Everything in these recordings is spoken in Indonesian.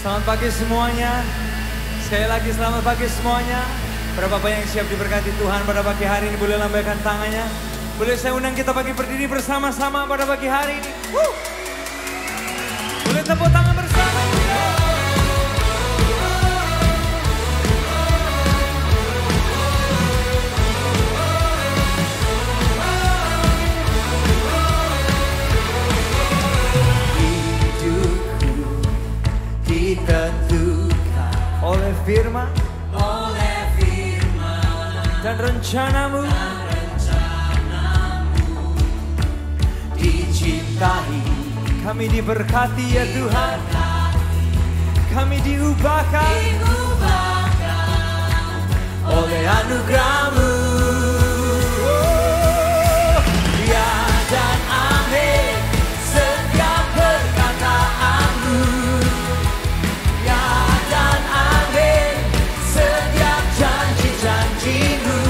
Selamat pagi semuanya. Sekali lagi selamat pagi semuanya. Para bapak yang siap diberkati Tuhan pada pagi hari ini boleh lambaikan tangannya. Boleh saya undang kita pagi berdiri bersama-sama pada pagi hari ini. Boleh tepuk tangan bersama. Ditentukan oleh firman, dan rencanamu, dicintai. Kami diberkati ya Tuhan, kami diubahkan oleh anugerah-Mu. Ya dan amin setiap perkataan-Mu. Ya dan amin setiap janji-janji-Mu.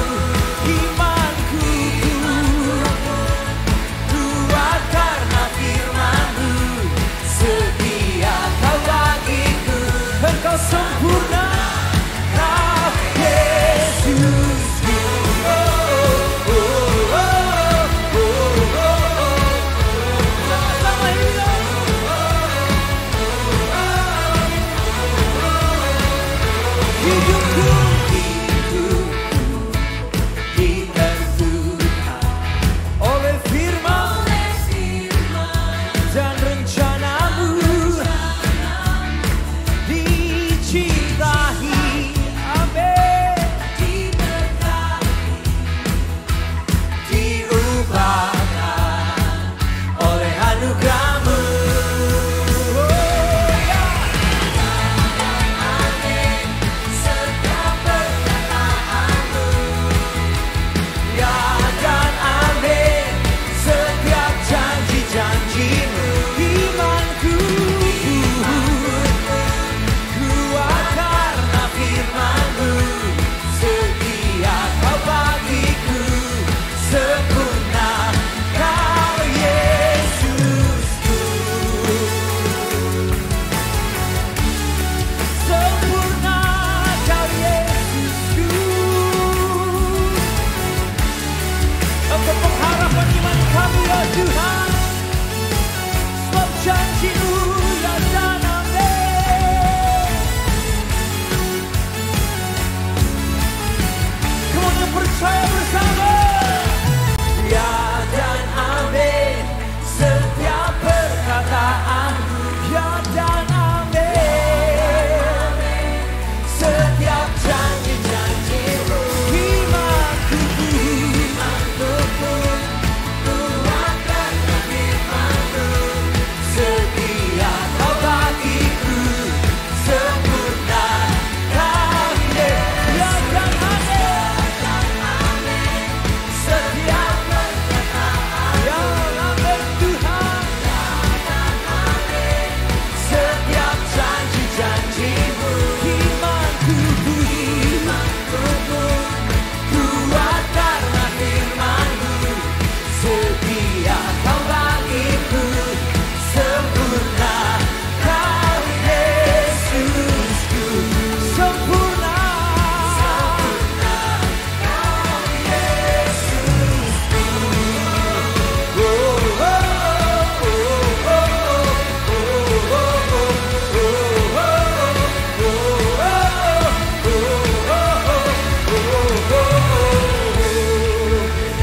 Imanku kuat karena firman-Mu. Setia Kau bagiku, Engkau sempurna, Kau Yesusku. Sama-sama hidup. Hidupku ditentukan oleh firman dan rencana-Mu. Dicintai, amin. Diubahkan oleh anugerah-Mu. Ya dan amin setiap janji-janji-Mu. Imanku kuat karena firman-Mu. Setia Kau bagiku, sempurna Kau Yesusku. Sempurna Kau Yesusku. Engkau pengharapan iman kami ya Tuhan. Sebab janji-Mu ya dan amin. Kemudian percaya bersama. Ya dan amin setiap perkataan-Mu. Ya dan amin setiap janji-janji-Mu. Imanku kuat karena firman-Mu. Setia Kau bagiku, sempurna Kau Yesus. Ya dan amin setiap perkataan. Ya amin Tuhan. Setiap janji-janji-Mu. Imanku kuat karena firman-Mu. Setia Kau bagiku, sempurna Kau Yesusku. Sempurna Kau Yesusku.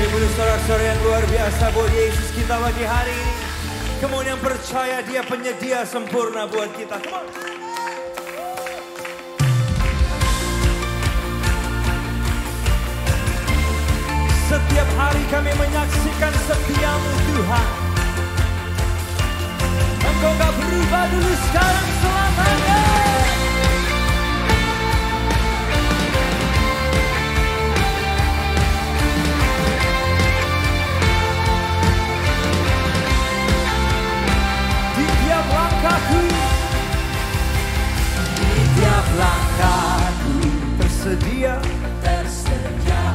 Ibu saudara-saudara yang luar biasa buat Yesus kita pagi hari ini. Kemudian percaya Dia penyedia sempurna buat kita. Come on. Setiap hari kami menyaksikan setia-Mu Tuhan. Engkau gak berubah dulu, sekarang, selamanya. Di tiap langkahku tersedia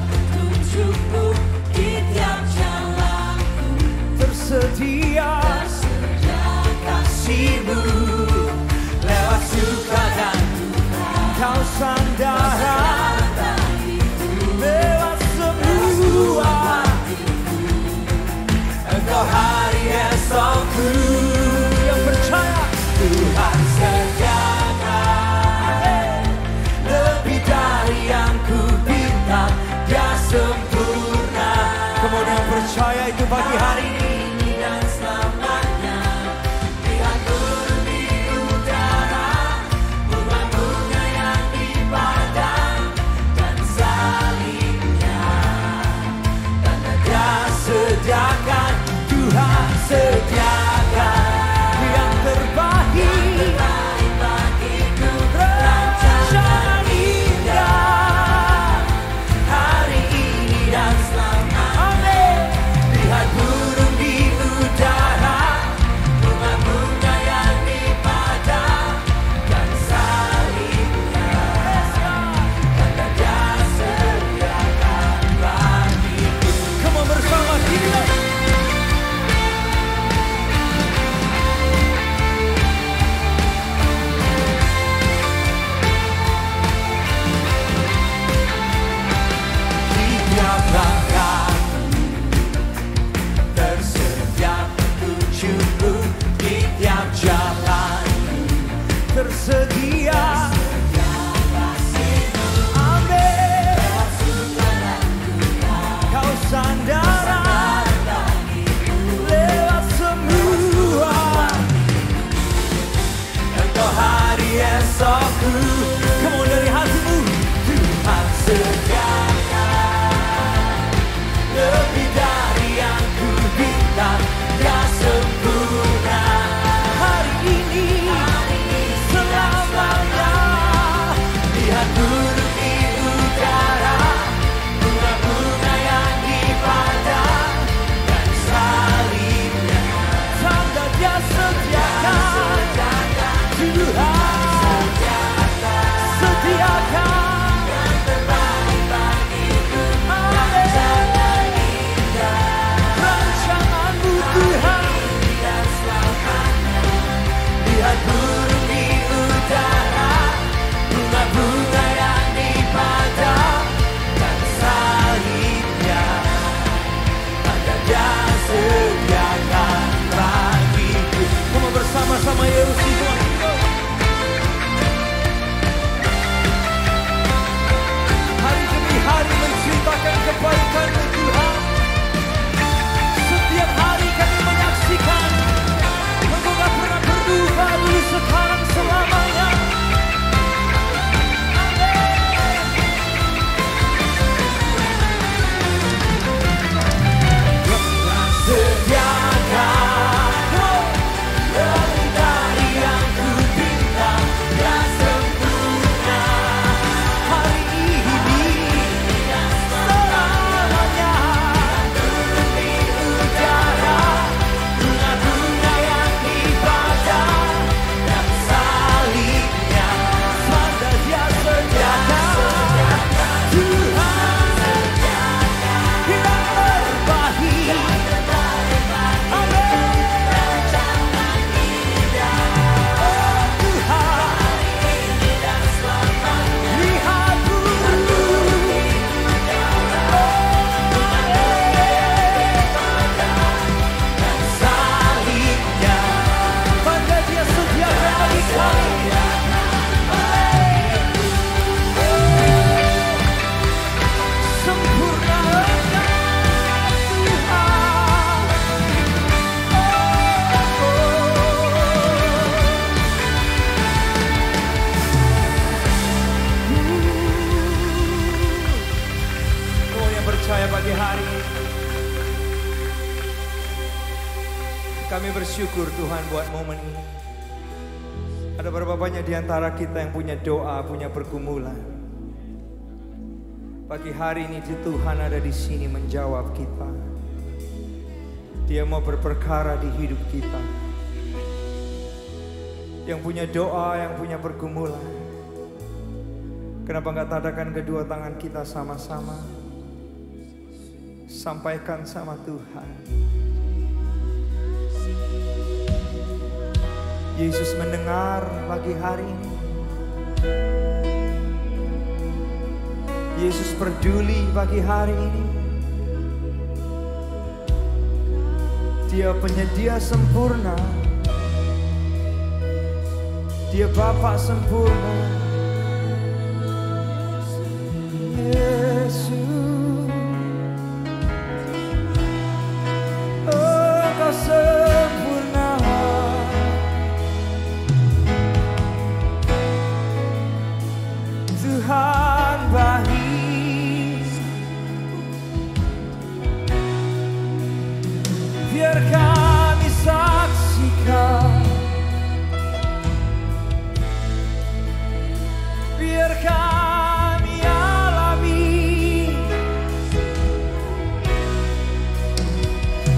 petunjuk-Mu di tiap jalanku. tersedia Tersedia kasih-Mu sediakan lebih dari yang ku minta, Dia sempurna. Kemudian percaya itu pagi hari ini dan selamanya. Lihat turun di udara, bunga-bunga yang di padang dan salibnya. Karena Dia sediakan, Tuhan sediakan yang terbaik bagiku, rancangan indah hari ini dan selamanya. Amin. Lihat burung di udara, bunga-bunga yang di padang dan salibnya. Karena Dia sediakan bagiku. Kamu bersama kita. Tiap langkah tersedia petunjukku, di tiap jalan tersedia. Amin. Kau sandaran lewat semua. Engkau hari esokku. Kamu dari hatimu, Tuhan sediakan lebih dari yang ku minta, Dia sempurna hari ini selamanya. Lihat burung di udara, bunga-bunga yang di padang dan salibnya. Tanda Dia sediakan, Tuhan sediakan yang terbaik bagiku. Rancangan indah, rancanganmu Tuhan dan selamanya. Lihat burung di udara, bunga-bunga yang di padang dan salibnya. Ada Dia sediakan bagiku. Kamu bersama-sama Yerusalem. Hari demi hari menceritakan kebaikan-Mu Tuhan. Setiap hari kami menyaksikan Engkau gak pernah berubah dulu, sekarang, selamanya. Sediakan lebih dari yang ku minta, Dia sempurna hari ini dan selamanya. Turun di udara, bunga-bunga yang di padang dan salibnya. Tanda Dia sediakan, Tuhan sediakan yang terbaik. Pagi hari kami bersyukur Tuhan buat momen ini. Ada berapa banyak di antara kita yang punya doa, punya pergumulan. Pagi hari ini Tuhan ada di sini menjawab kita. Dia mau berperkara di hidup kita. Yang punya doa, yang punya pergumulan, kenapa nggak tadakan kedua tangan kita sama-sama? Sampaikan sama Tuhan. Yesus mendengar pagi hari ini. Yesus peduli pagi hari ini. Dia penyedia sempurna. Dia Bapa sempurna. Yesus, Engkau sempurna. Tuhan baik, biar kami saksikan, biar kami alami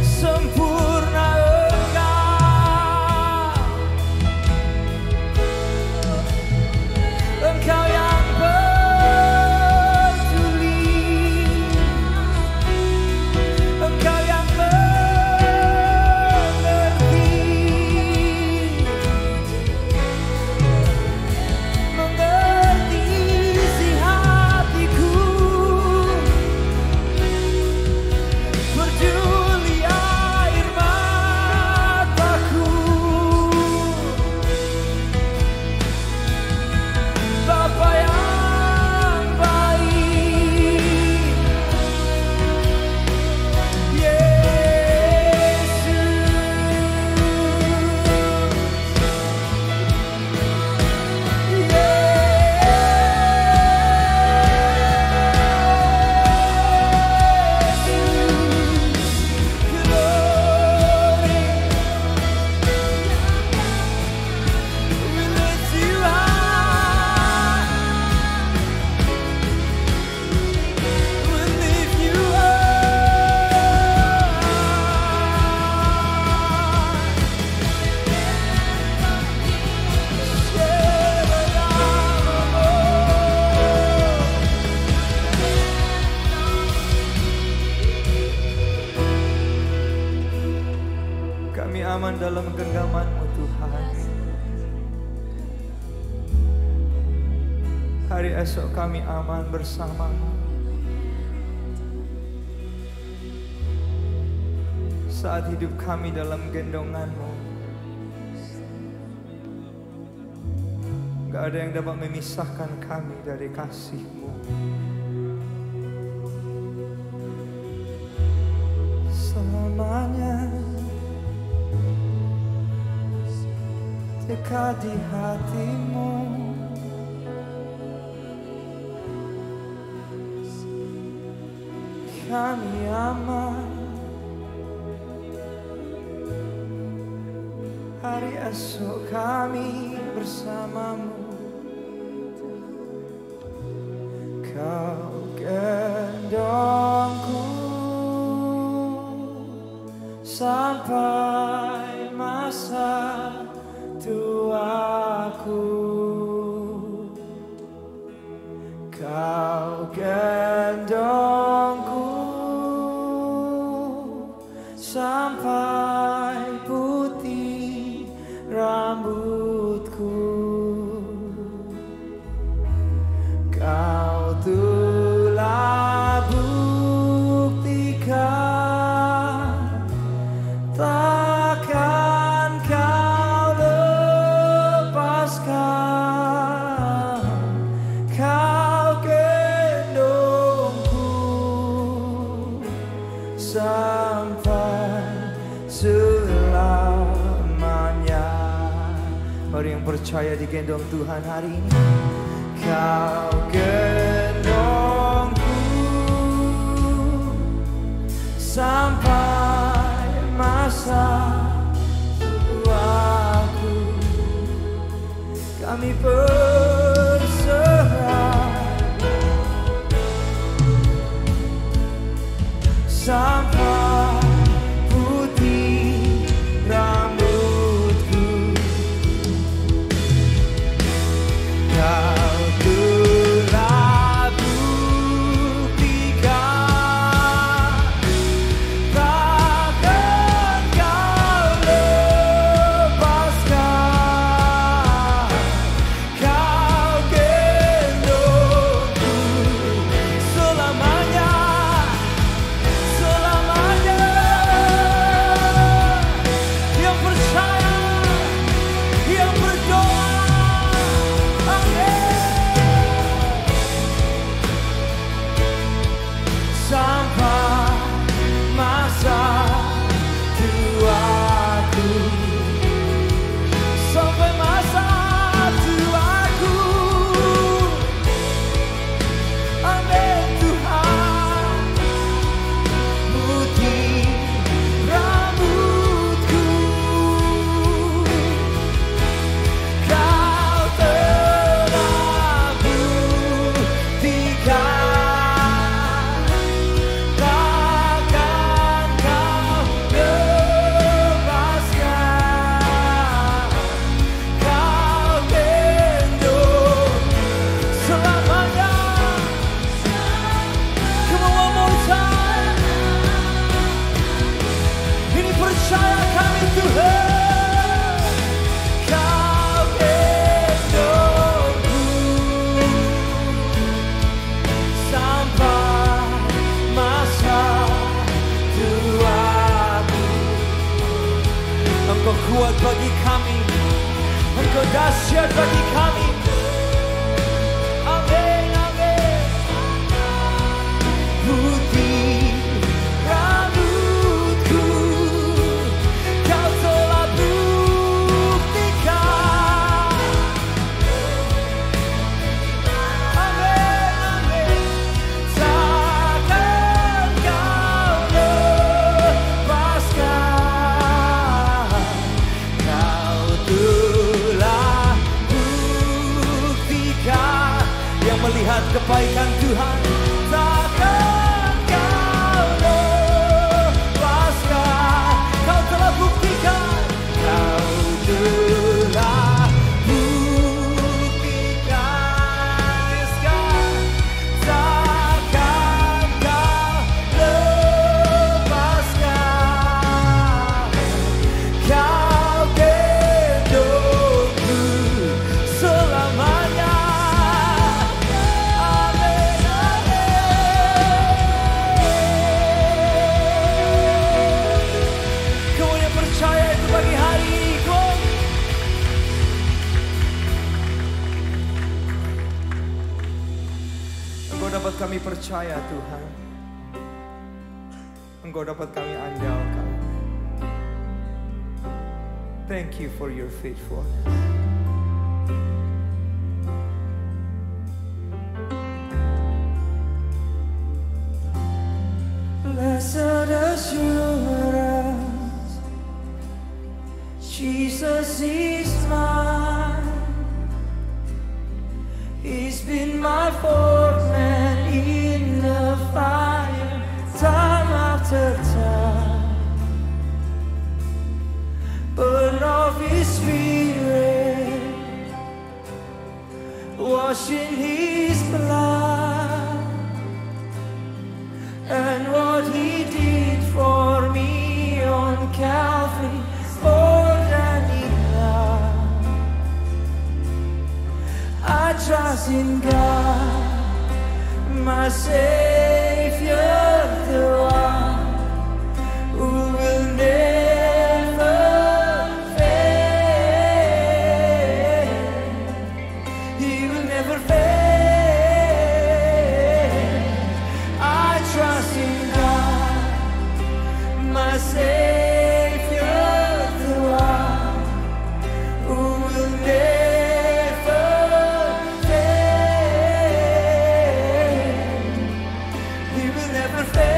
sempurna Engkau yang peduli, Engkau yang mengerti isi hatiku, peduli air mataku. Bapa yang baik, kami aman dalam genggaman-Mu Tuhan. Hari esok kami aman bersama-Mu. Saat hidup kami dalam gendongan-Mu, gak ada yang dapat memisahkan kami dari kasih-Mu. Selamanya dekat di hati-Mu, kami aman. Hari esok kami bersama-Mu. Kau gendongku sampai masa tuaku. Kau gendongku sampai putih rambutku. Kau telah buktikan, takkan Kau lepaskan. Kau gendongku sampai selamanya. Mari yang percaya digendong Tuhan hari ini. Kau gendongku sampai masa tuaku. Kami berserah sampai putih rambutku. Kau telah buktikan, takkan Kau lepaskan. Kau kuat bagi kami, Engkau dahsyat bagi kami. Amin, amin. Putih rambutku, Kau telah buktikan. Amin, amin. Takkan Kau lepaskan. Kau telah buktikan. Yang melihat kebaikan Tuhan, takkan Kau lepaskan. Kau telah buktikan. Kau telah buktikan. Yes, God. Takkan Kau lepaskan. Kau gendongku selamanya. Amin, amin. Kau yang percaya itu pagi hari ini, kau. Engkau dapat kami percaya, Tuhan. Engkau dapat kami andalkan. Thank you for your faithfulness. Blessed assurance, Jesus is mine. He's been my fourth man in the fire, time after time. Burn of His Spirit, wash in His blood, and what He did for me on Calvary, more than enough. I trust in God, my Savior, the one who will never fail. He will never fail. I trust in God, my Savior, the one who will never fail. He will never fail.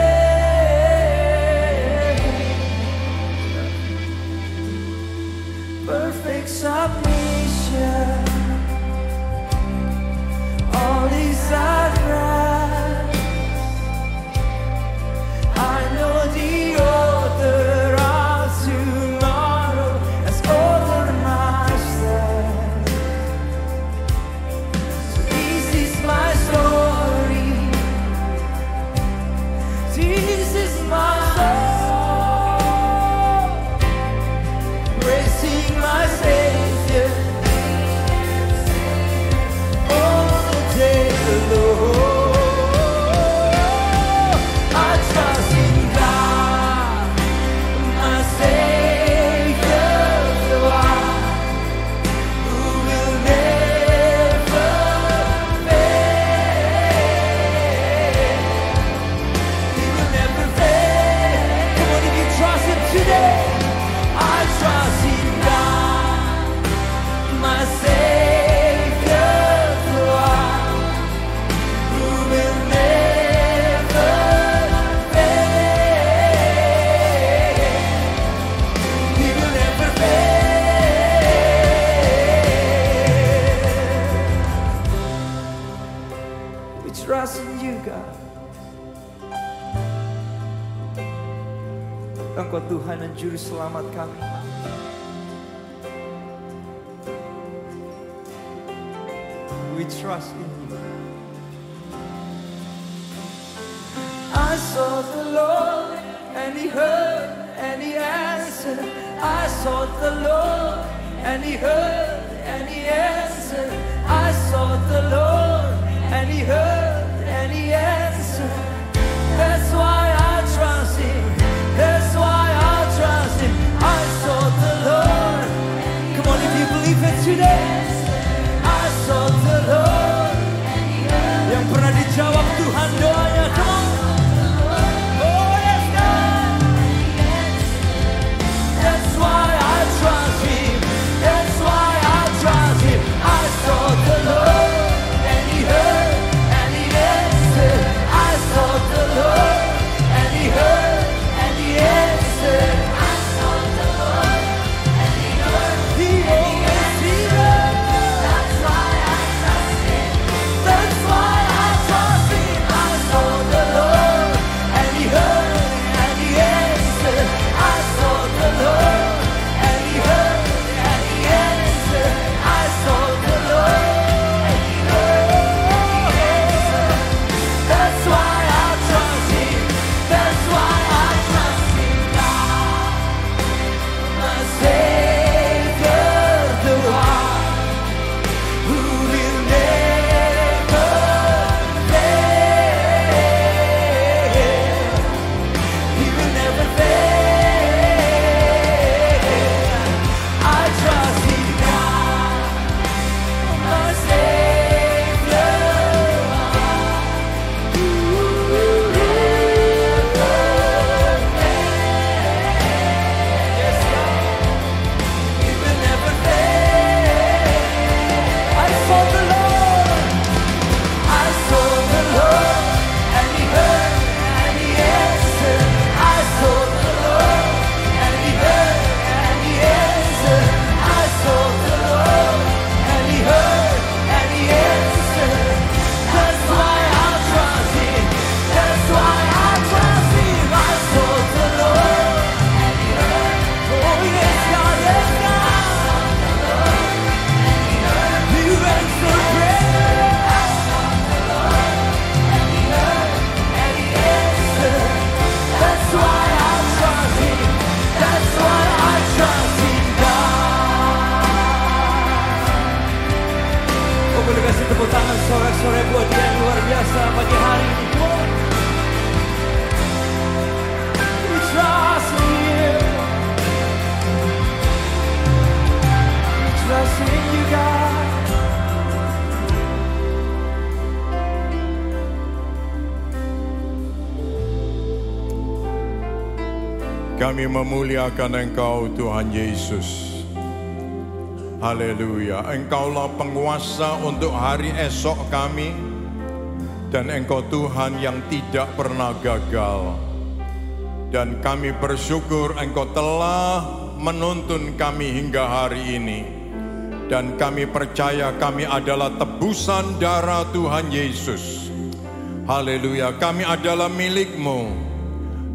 Perfect submission, all is at rest. I know the author of tomorrow has ordered my steps. So this is my story. This is my song, praising my Savior all the day long. I trust in God, my Savior, the one who will never fail. He will never fail. Come on, if you trust Him today, I trust in God, my Savior, the one who will never fail. He will never fail. We trust in you, God. Engkau Tuhan dan Juru Selamat kami. We trust in you. I sought the Lord and He heard and He answered. I sought the Lord and He heard and He answered. I sought the Lord and He heard and He answered. That's why I trust Him. That's why I trust Him. I sought the Lord Bapak boleh kasih tepuk tangan sorak-sorai buat dia yang luar biasa pagi hari ini. We trust in you. We trust in you, God. Kami memuliakan Engkau Tuhan Yesus. Haleluya. Engkaulah penguasa untuk hari esok kami. Dan Engkau Tuhan yang tidak pernah gagal. Dan kami bersyukur Engkau telah menuntun kami hingga hari ini. Dan kami percaya kami adalah tebusan darah Tuhan Yesus. Haleluya. Kami adalah milik-Mu.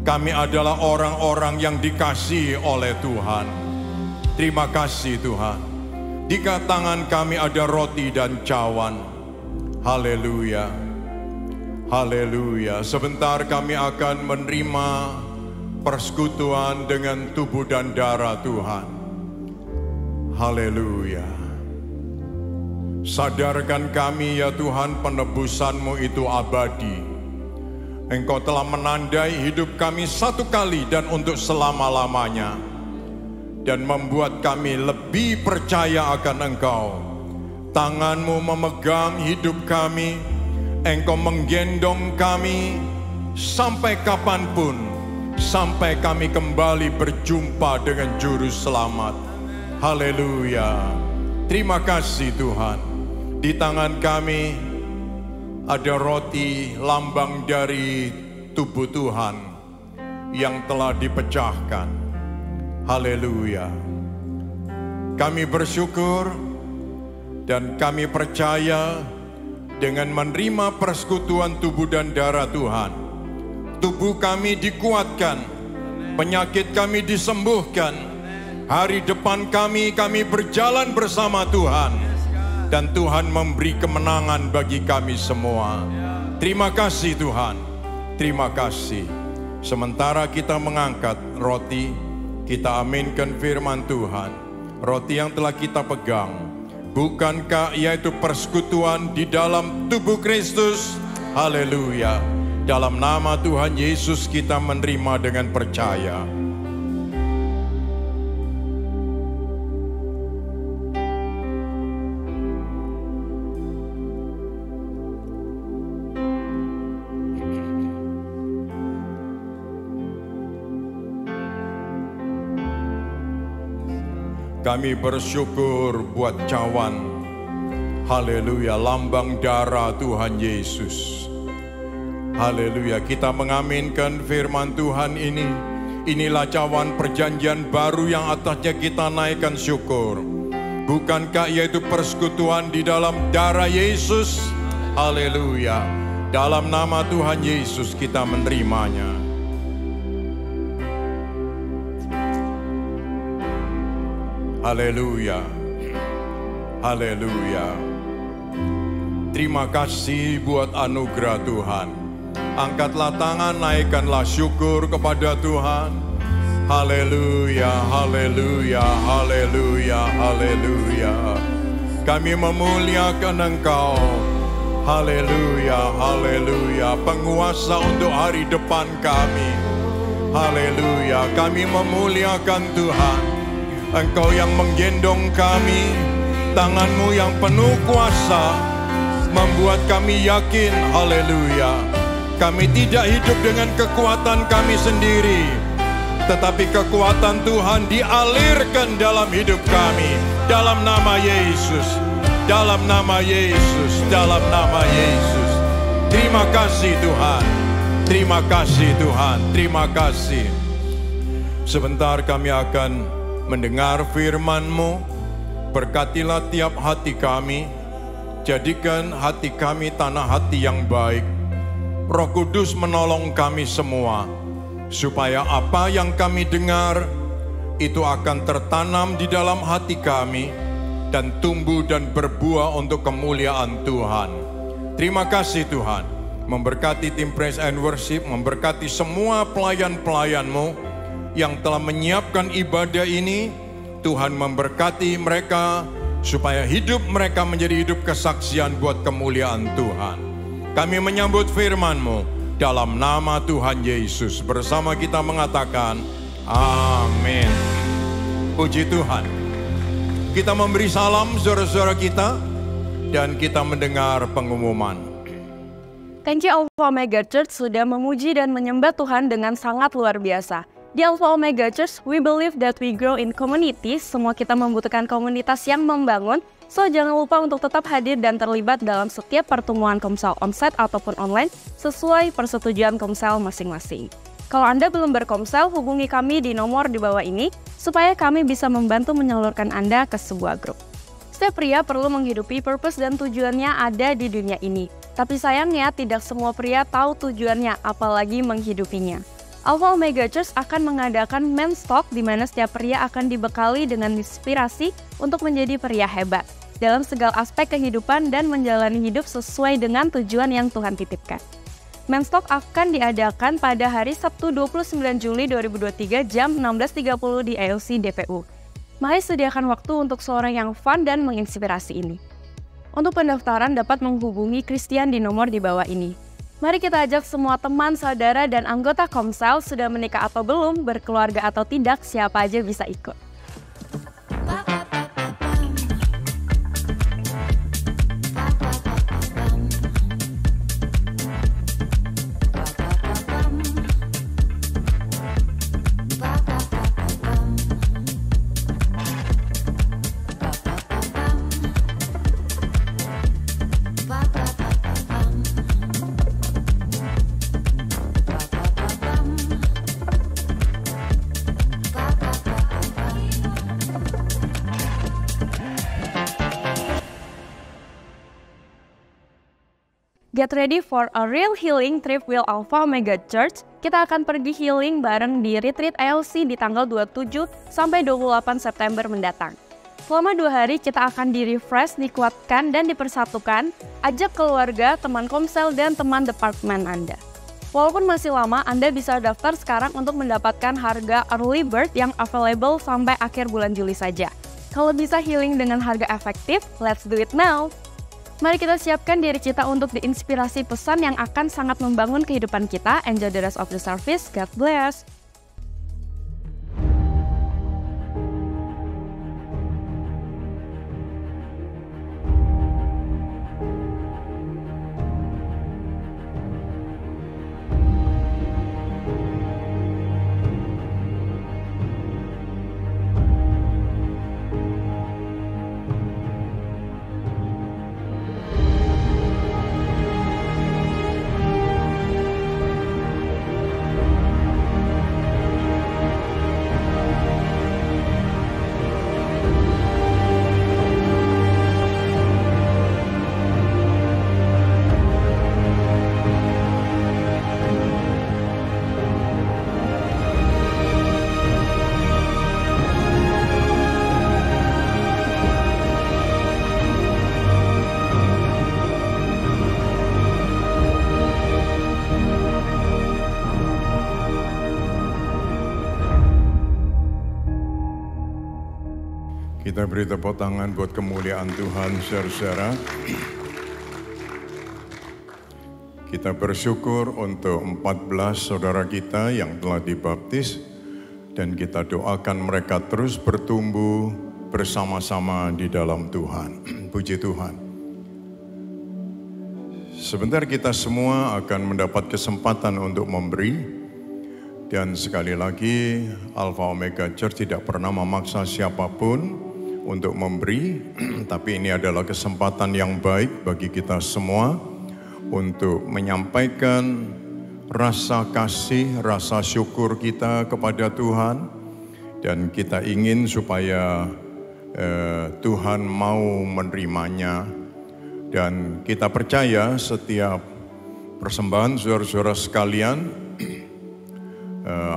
Kami adalah orang-orang yang dikasihi oleh Tuhan. Terima kasih Tuhan. Di tangan kami ada roti dan cawan. Haleluya. Haleluya. Sebentar kami akan menerima persekutuan dengan tubuh dan darah Tuhan. Haleluya. Sadarkan kami ya Tuhan, penebusan-Mu itu abadi. Engkau telah menandai hidup kami satu kali dan untuk selama-lamanya. Dan membuat kami lebih percaya akan Engkau. Tangan-Mu memegang hidup kami. Engkau menggendong kami sampai kapanpun. Sampai kami kembali berjumpa dengan Juru Selamat. Haleluya. Terima kasih Tuhan. Di tangan kami ada roti lambang dari tubuh Tuhan yang telah dipecahkan. Haleluya. Kami bersyukur dan kami percaya dengan menerima persekutuan tubuh dan darah Tuhan. Tubuh kami dikuatkan, penyakit kami disembuhkan. Hari depan kami berjalan bersama Tuhan. Dan Tuhan memberi kemenangan bagi kami semua. Terima kasih Tuhan. Terima kasih. Sementara kita mengangkat roti, kita aminkan firman Tuhan. Roti yang telah kita pegang, bukankah yaitu persekutuan di dalam tubuh Kristus? Haleluya. Dalam nama Tuhan Yesus kita menerima dengan percaya. Kami bersyukur buat cawan. Haleluya, lambang darah Tuhan Yesus. Haleluya, kita mengaminkan firman Tuhan ini. Inilah cawan perjanjian baru yang atasnya kita naikkan syukur. Bukankah yaitu persekutuan di dalam darah Yesus? Haleluya. Dalam nama Tuhan Yesus kita menerimanya. Haleluya. Haleluya. Terima kasih buat anugerah Tuhan. Angkatlah tangan, naikkanlah syukur kepada Tuhan. Haleluya, haleluya, haleluya, haleluya. Kami memuliakan Engkau. Haleluya, haleluya. Penguasa untuk hari depan kami. Haleluya, kami memuliakan Tuhan. Engkau yang menggendong kami, tangan-Mu yang penuh kuasa, membuat kami yakin, haleluya. Kami tidak hidup dengan kekuatan kami sendiri, tetapi kekuatan Tuhan dialirkan dalam hidup kami. Dalam nama Yesus, dalam nama Yesus, dalam nama Yesus. Terima kasih Tuhan, terima kasih Tuhan, terima kasih. Sebentar kami akan mendengar firman-Mu. Berkatilah tiap hati kami, jadikan hati kami tanah hati yang baik. Roh Kudus menolong kami semua, supaya apa yang kami dengar itu akan tertanam di dalam hati kami dan tumbuh dan berbuah untuk kemuliaan Tuhan. Terima kasih Tuhan, memberkati tim Praise and Worship, memberkati semua pelayan-pelayan-Mu yang telah menyiapkan ibadah ini. Tuhan memberkati mereka supaya hidup mereka menjadi hidup kesaksian buat kemuliaan Tuhan. Kami menyambut firman-Mu dalam nama Tuhan Yesus. Bersama kita mengatakan, amin. Puji Tuhan. Kita memberi salam saudara-saudara kita dan kita mendengar pengumuman. Thank you Alpha Omega Church sudah memuji dan menyembah Tuhan dengan sangat luar biasa. Di Alpha Omega Church, we believe that we grow in community. Semua kita membutuhkan komunitas yang membangun. So, jangan lupa untuk tetap hadir dan terlibat dalam setiap pertemuan Komsel onsite ataupun online sesuai persetujuan Komsel masing-masing. Kalau Anda belum berkomsel, hubungi kami di nomor di bawah ini supaya kami bisa membantu menyalurkan Anda ke sebuah grup. Setiap pria perlu menghidupi purpose dan tujuannya ada di dunia ini. Tapi sayangnya tidak semua pria tahu tujuannya, apalagi menghidupinya. Alpha Omega Church akan mengadakan Men's Talk di mana setiap pria akan dibekali dengan inspirasi untuk menjadi pria hebat dalam segala aspek kehidupan dan menjalani hidup sesuai dengan tujuan yang Tuhan titipkan. Men's Talk akan diadakan pada hari Sabtu 29 Juli 2023 jam 16.30 di ALC DPU. Mari sediakan waktu untuk seorang yang fun dan menginspirasi ini. Untuk pendaftaran dapat menghubungi Christian di nomor di bawah ini. Mari kita ajak semua teman, saudara, dan anggota Komsel sudah menikah atau belum, berkeluarga atau tidak, siapa aja bisa ikut. Get ready for a real healing trip with Alpha Omega Church. Kita akan pergi healing bareng di Retreat ALC di tanggal 27 sampai 28 September mendatang. Selama 2 hari kita akan di-refresh, dikuatkan, dan dipersatukan. Ajak keluarga, teman Komsel, dan teman departemen Anda. Walaupun masih lama, Anda bisa daftar sekarang untuk mendapatkan harga early bird yang available sampai akhir bulan Juli saja. Kalau bisa healing dengan harga efektif, let's do it now! Mari kita siapkan diri kita untuk diinspirasi pesan yang akan sangat membangun kehidupan kita. Enjoy the rest of the service. God bless. Kita beri tepuk tangan buat kemuliaan Tuhan, saudara-saudara. Kita bersyukur untuk 14 saudara kita yang telah dibaptis dan kita doakan mereka terus bertumbuh bersama-sama di dalam Tuhan. Puji Tuhan. Sebentar kita semua akan mendapat kesempatan untuk memberi. Dan sekali lagi, Alpha Omega Church tidak pernah memaksa siapapun untuk memberi, tapi ini adalah kesempatan yang baik bagi kita semua untuk menyampaikan rasa kasih, rasa syukur kita kepada Tuhan, dan kita ingin supaya Tuhan mau menerimanya, dan kita percaya setiap persembahan saudara-saudara sekalian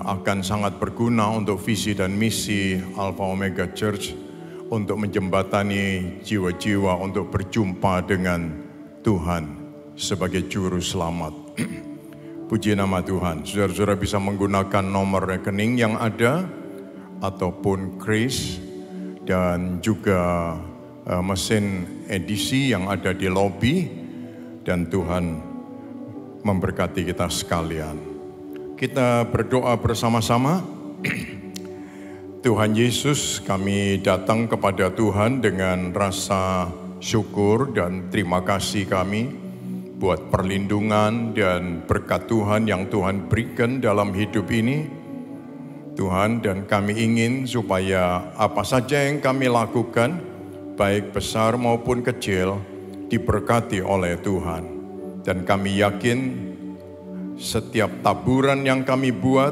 akan sangat berguna untuk visi dan misi Alpha Omega Church untuk menjembatani jiwa-jiwa untuk berjumpa dengan Tuhan sebagai juru selamat. Puji nama Tuhan. Saudara-saudara bisa menggunakan nomor rekening yang ada ataupun kris, dan juga mesin edisi yang ada di lobi, dan Tuhan memberkati kita sekalian. Kita berdoa bersama-sama. Tuhan Yesus, kami datang kepada Tuhan dengan rasa syukur dan terima kasih kami buat perlindungan dan berkat Tuhan yang Tuhan berikan dalam hidup ini. Tuhan, dan kami ingin supaya apa saja yang kami lakukan, baik besar maupun kecil, diberkati oleh Tuhan. Dan kami yakin setiap taburan yang kami buat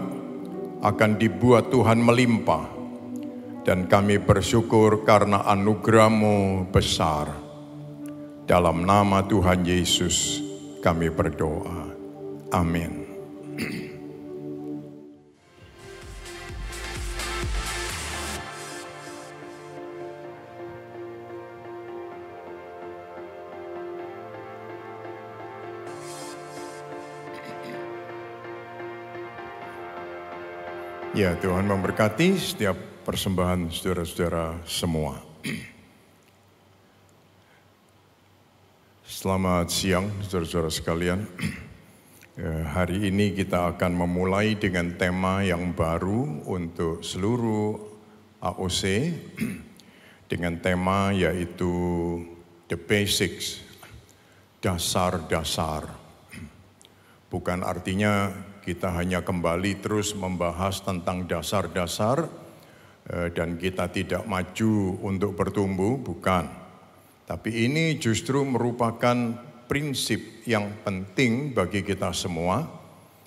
akan dibuat Tuhan melimpah. Dan kami bersyukur karena anugerah-Mu besar. Dalam nama Tuhan Yesus kami berdoa. Amin. Ya, Tuhan memberkati setiap persembahan saudara-saudara semua. Selamat siang saudara-saudara sekalian. Hari ini kita akan memulai dengan tema yang baru untuk seluruh AOC, dengan tema yaitu The Basics, dasar-dasar. Bukan artinya kita hanya kembali terus membahas tentang dasar-dasar dan kita tidak maju untuk bertumbuh, bukan. Tapi ini justru merupakan prinsip yang penting bagi kita semua,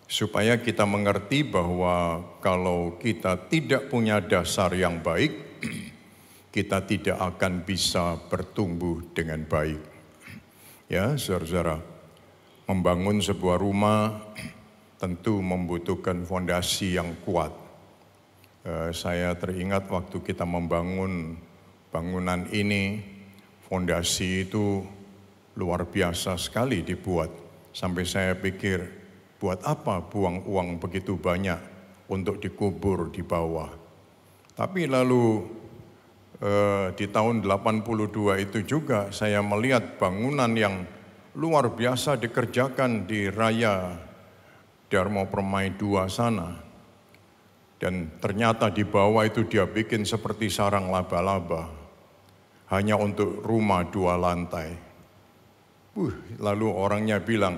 supaya kita mengerti bahwa kalau kita tidak punya dasar yang baik, kita tidak akan bisa bertumbuh dengan baik. Ya, saudara-saudara, membangun sebuah rumah tentu membutuhkan fondasi yang kuat. Saya teringat waktu kita membangun bangunan ini, fondasi itu luar biasa sekali dibuat. Sampai saya pikir, buat apa buang uang begitu banyak untuk dikubur di bawah. Tapi lalu di tahun 82 itu juga saya melihat bangunan yang luar biasa dikerjakan di Raya Dharma Permai 2 sana. Dan ternyata di bawah itu dia bikin seperti sarang laba-laba. Hanya untuk rumah 2 lantai. Lalu orangnya bilang,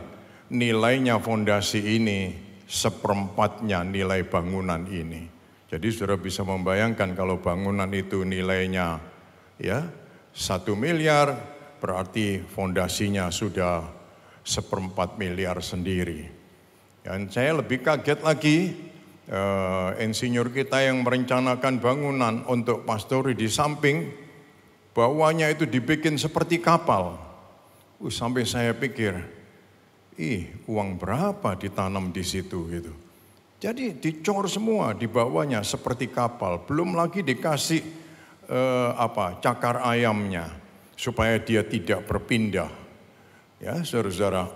nilainya fondasi ini 1/4-nya nilai bangunan ini. Jadi saudara bisa membayangkan kalau bangunan itu nilainya ya 1 miliar, berarti fondasinya sudah 1/4 miliar sendiri. Dan saya lebih kaget lagi, insinyur kita yang merencanakan bangunan untuk pastori di samping, bawahnya itu dibikin seperti kapal. Sampai saya pikir, uang berapa ditanam di situ gitu. Jadi dicor semua di bawahnya seperti kapal, belum lagi dikasih cakar ayamnya supaya dia tidak berpindah. Ya, saudara-saudara,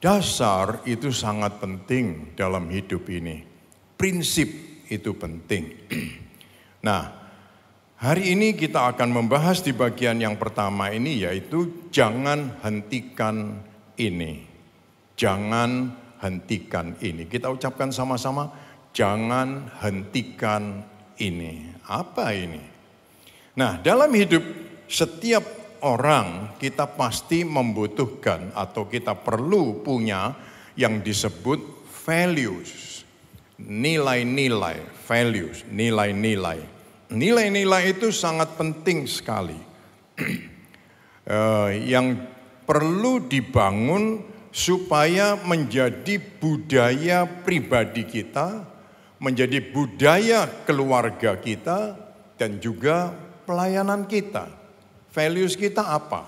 dasar itu sangat penting dalam hidup ini. Prinsip itu penting. Nah, hari ini kita akan membahas di bagian yang pertama ini, yaitu jangan hentikan ini. Jangan hentikan ini. Kita ucapkan sama-sama, jangan hentikan ini. Apa ini? Nah, dalam hidup setiap orang kita pasti membutuhkan atau kita perlu punya yang disebut values. Nilai-nilai, values, nilai-nilai. Nilai-nilai itu sangat penting sekali. Yang perlu dibangun supaya menjadi budaya pribadi kita, menjadi budaya keluarga kita, dan juga pelayanan kita. Values kita apa?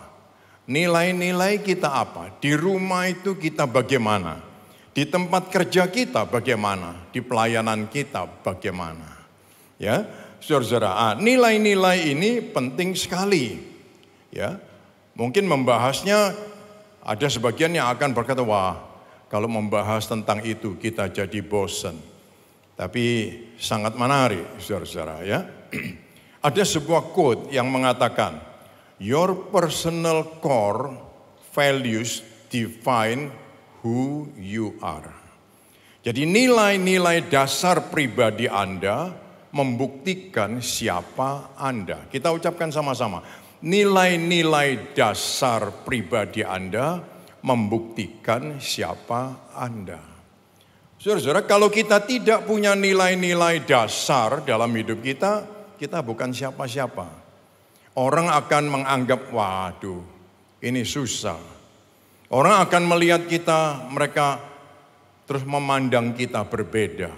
Nilai-nilai kita apa? Di rumah itu kita bagaimana? Di tempat kerja kita bagaimana? Di pelayanan kita bagaimana? Ya, saudara-saudara, nilai-nilai ini penting sekali. Ya, mungkin membahasnya ada sebagian yang akan berkata, wah, kalau membahas tentang itu kita jadi bosan. Tapi sangat menarik, saudara-saudara, ya. Ada sebuah quote yang mengatakan, Your personal core values define who you are. Jadi nilai-nilai dasar pribadi Anda membuktikan siapa Anda. Kita ucapkan sama-sama. Nilai-nilai dasar pribadi Anda membuktikan siapa Anda. Saudara-saudara, kalau kita tidak punya nilai-nilai dasar dalam hidup kita, kita bukan siapa-siapa. Orang akan menganggap, waduh, ini susah. Orang akan melihat kita, mereka terus memandang kita berbeda.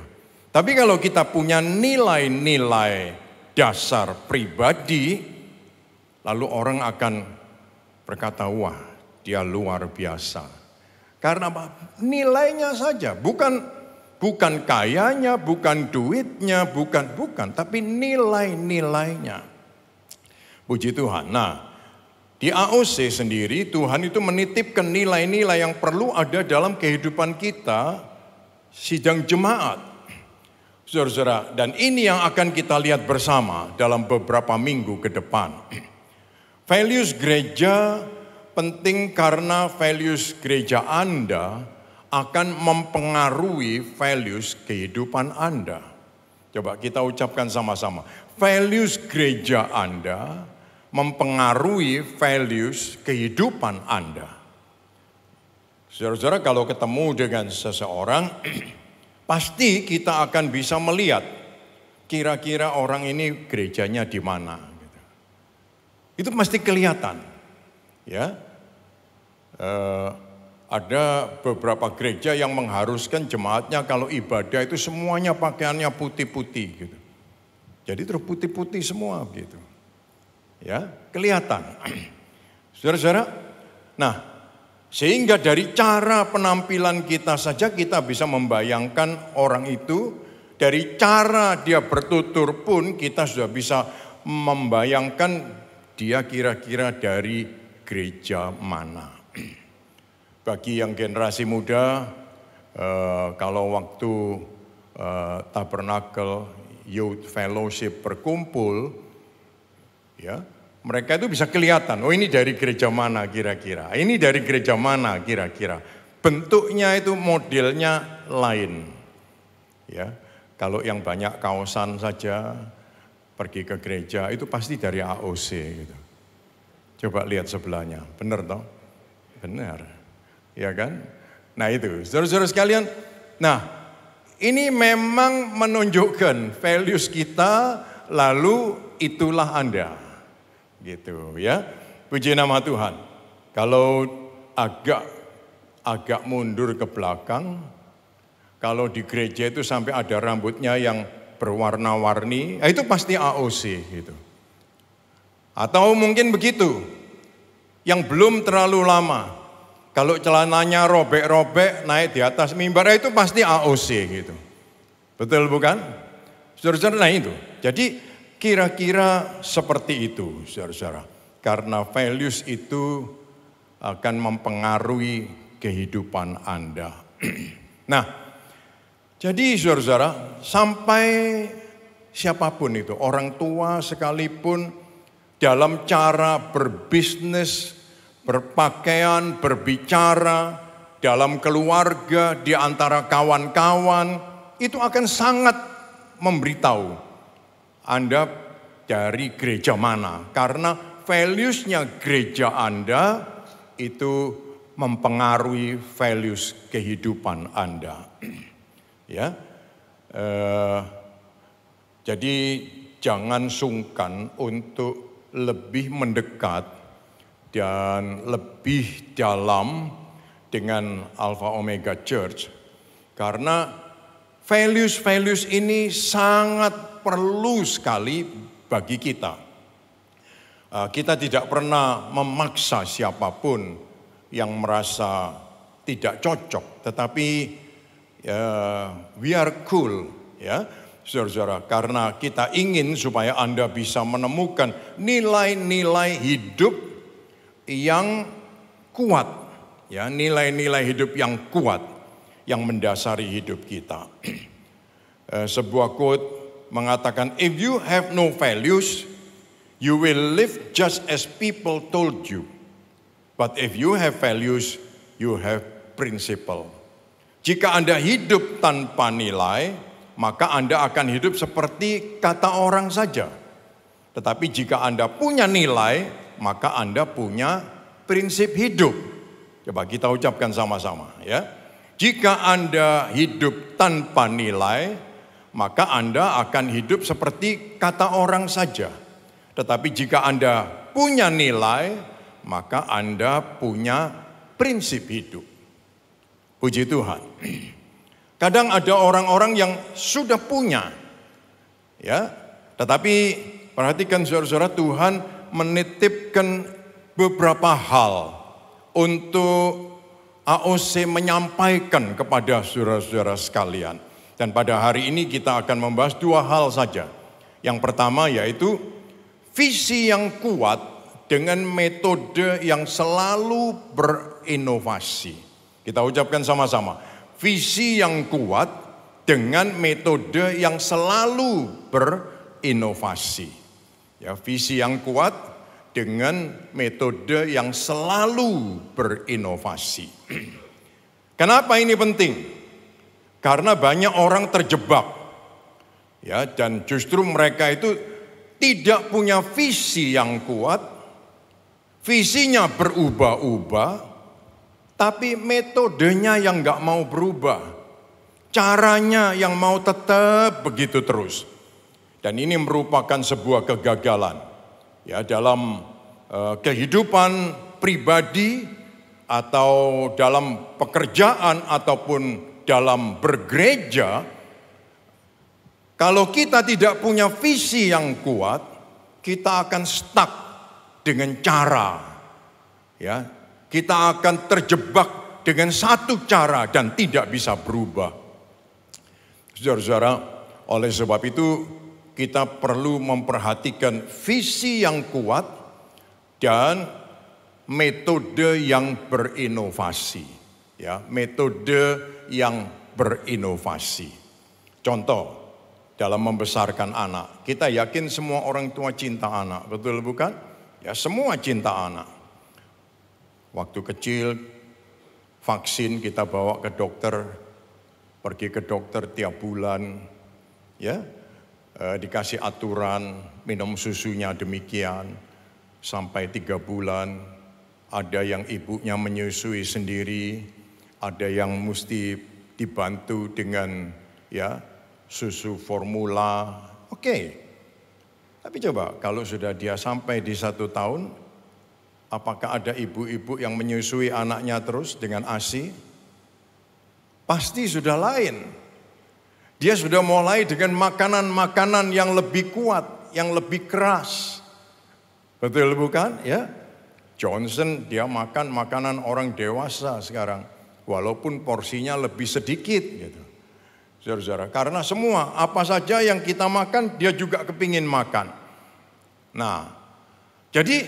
Tapi kalau kita punya nilai-nilai dasar pribadi, lalu orang akan berkata, wah, dia luar biasa. Karena apa? Nilainya saja, bukan kayanya, bukan duitnya, bukan, tapi nilai-nilainya. Puji Tuhan. Nah, di AOC sendiri Tuhan itu menitipkan nilai-nilai yang perlu ada dalam kehidupan kita sidang jemaat. Saudara-saudara, dan ini yang akan kita lihat bersama dalam beberapa minggu ke depan. Values gereja penting karena values gereja Anda akan mempengaruhi values kehidupan Anda. Coba kita ucapkan sama-sama. Values gereja Anda mempengaruhi values kehidupan Anda. Saudara-saudara, kalau ketemu dengan seseorang, pasti kita akan bisa melihat kira-kira orang ini gerejanya di mana. Itu pasti kelihatan. Ya, ada beberapa gereja yang mengharuskan jemaatnya kalau ibadah itu semuanya pakaiannya putih-putih gitu. Jadi terus putih-putih semua gitu. Ya, kelihatan. Saudara-saudara, nah, sehingga dari cara penampilan kita saja kita bisa membayangkan orang itu, dari cara dia bertutur pun kita sudah bisa membayangkan dia kira-kira dari gereja mana. Bagi yang generasi muda, kalau waktu Tabernacle Youth Fellowship berkumpul, ya, mereka itu bisa kelihatan, oh ini dari gereja mana kira-kira, ini dari gereja mana kira-kira. Bentuknya itu modelnya lain. Ya, kalau yang banyak kaosan saja pergi ke gereja itu pasti dari AOC gitu. Coba lihat sebelahnya, benar toh? Benar, ya kan? Nah itu, saudara-saudara sekalian, nah ini memang menunjukkan values kita, lalu itulah Anda. Gitu ya, puji nama Tuhan. Kalau agak mundur ke belakang, kalau di gereja itu sampai ada rambutnya yang berwarna-warni, itu pasti AOC gitu. Atau mungkin begitu, yang belum terlalu lama, kalau celananya robek-robek naik di atas mimbar, itu pasti AOC gitu. Betul bukan? Saudara-saudara, nah itu. Jadi kira-kira seperti itu, saudara-saudara. Karena values itu akan mempengaruhi kehidupan Anda. Nah, jadi saudara-saudara, sampai siapapun itu, orang tua sekalipun, dalam cara berbisnis, berpakaian, berbicara, dalam keluarga, di antara kawan-kawan, itu akan sangat memberitahu Anda dari gereja mana. Karena values-nya gereja Anda itu mempengaruhi values kehidupan Anda. Ya, jadi jangan sungkan untuk lebih mendekat dan lebih dalam dengan Alpha Omega Church. Karena values-values ini sangat perlu sekali bagi kita. Kita tidak pernah memaksa siapapun yang merasa tidak cocok, tetapi we are cool, ya, saudara-saudara, karena kita ingin supaya Anda bisa menemukan nilai-nilai hidup yang kuat, ya, nilai-nilai hidup yang kuat yang mendasari hidup kita. Sebuah quote mengatakan, if you have no values, You will live just as people told you. But if you have values, you have principle. Jika Anda hidup tanpa nilai, maka Anda akan hidup seperti kata orang saja. Tetapi jika Anda punya nilai, maka Anda punya prinsip hidup. Coba kita ucapkan sama-sama ya. Jika Anda hidup tanpa nilai, maka Anda akan hidup seperti kata orang saja. Tetapi jika Anda punya nilai, maka Anda punya prinsip hidup. Puji Tuhan. Kadang ada orang-orang yang sudah punya, ya, tetapi perhatikan saudara-saudara, Tuhan menitipkan beberapa hal untuk AOC menyampaikan kepada saudara-saudara sekalian. Dan pada hari ini kita akan membahas dua hal saja. Yang pertama yaitu visi yang kuat dengan metode yang selalu berinovasi. Kita ucapkan sama-sama. Visi yang kuat dengan metode yang selalu berinovasi. Ya, visi yang kuat dengan metode yang selalu berinovasi. Kenapa ini penting? Karena banyak orang terjebak. Ya, dan justru mereka itu tidak punya visi yang kuat. Visinya berubah-ubah. Tapi metodenya yang gak mau berubah. Caranya yang mau tetap begitu terus. Dan ini merupakan sebuah kegagalan. Ya, dalam kehidupan pribadi atau dalam pekerjaan ataupun dalam bergereja. Kalau kita tidak punya visi yang kuat, kita akan stuck dengan cara. Ya. Kita akan terjebak dengan satu cara dan tidak bisa berubah. Saudara-saudara, oleh sebab itu kita perlu memperhatikan visi yang kuat dan metode yang berinovasi. Ya, metode yang berinovasi. Contoh, dalam membesarkan anak, kita yakin semua orang tua cinta anak, betul bukan? Ya, semua cinta anak. Waktu kecil, vaksin kita bawa ke dokter, pergi ke dokter tiap bulan, ya, dikasih aturan, minum susunya demikian, sampai 3 bulan, ada yang ibunya menyusui sendiri, ada yang mesti dibantu dengan ya susu formula, oke. Tapi coba kalau sudah dia sampai di 1 tahun, apakah ada ibu-ibu yang menyusui anaknya terus dengan ASI? Pasti sudah lain. Dia sudah mulai dengan makanan-makanan yang lebih kuat, yang lebih keras. Betul bukan? Ya. Johnson dia makan makanan orang dewasa sekarang. Walaupun porsinya lebih sedikit gitu. Saudara-saudara, karena semua apa saja yang kita makan dia juga kepingin makan. Nah, jadi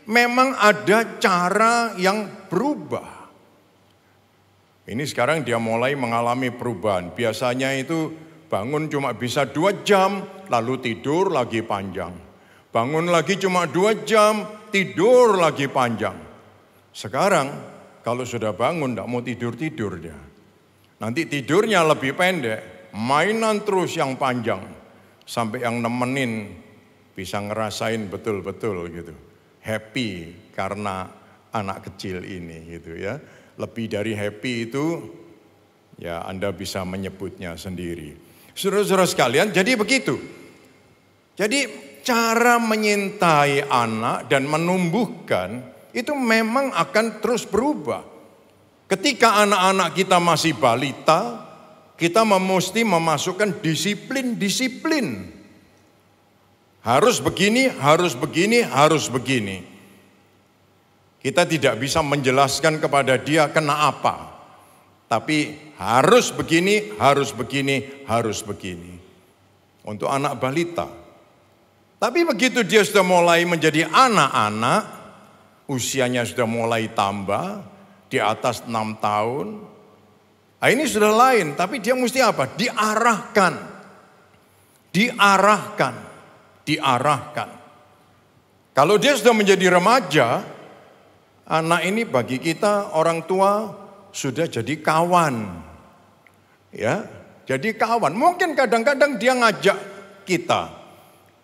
memang ada cara yang berubah. Ini sekarang dia mulai mengalami perubahan. Biasanya itu bangun cuma bisa 2 jam, lalu tidur lagi panjang. Bangun lagi cuma 2 jam, tidur lagi panjang. Sekarang kalau sudah bangun tidak mau tidur-tidur dia. Nanti tidurnya lebih pendek, mainan terus yang panjang. Sampai yang nemenin bisa ngerasain betul-betul gitu. Happy karena anak kecil ini gitu ya. Lebih dari happy itu ya Anda bisa menyebutnya sendiri. Saudara-saudara sekalian, jadi begitu. Jadi cara menyintai anak dan menumbuhkan itu memang akan terus berubah. Ketika anak-anak kita masih balita, kita mesti memasukkan disiplin-disiplin. Harus begini, harus begini, harus begini. Kita tidak bisa menjelaskan kepada dia kena apa. Tapi harus begini, harus begini, harus begini. Untuk anak balita. Tapi begitu dia sudah mulai menjadi anak-anak, usianya sudah mulai tambah, di atas 6 tahun. Nah, ini sudah lain, tapi dia mesti apa? Diarahkan. Diarahkan. Kalau dia sudah menjadi remaja, anak ini bagi kita orang tua sudah jadi kawan. Ya, jadi kawan. Mungkin kadang-kadang dia ngajak kita.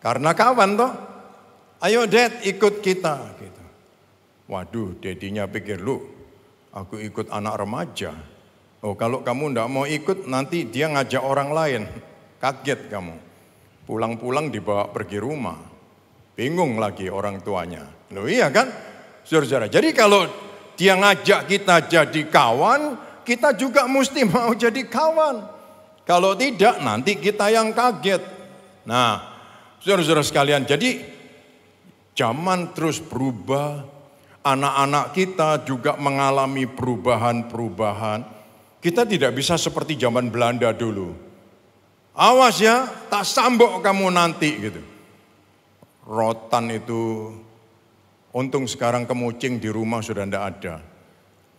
Karena kawan toh. Ayo Dad ikut kita gitu. Waduh, dedinya pikir, lu aku ikut anak remaja. Oh, kalau kamu enggak mau ikut nanti dia ngajak orang lain. Kaget kamu. Pulang-pulang dibawa pergi rumah. Bingung lagi orang tuanya. Loh iya kan? Saudara-saudara. Jadi kalau dia ngajak kita jadi kawan, kita juga mesti mau jadi kawan. Kalau tidak nanti kita yang kaget. Nah, saudara-saudara sekalian, jadi zaman terus berubah. Anak-anak kita juga mengalami perubahan-perubahan. Kita tidak bisa seperti zaman Belanda dulu. Awas ya, tak sambok kamu nanti gitu. Rotan itu, untung sekarang kemucing di rumah sudah tidak ada.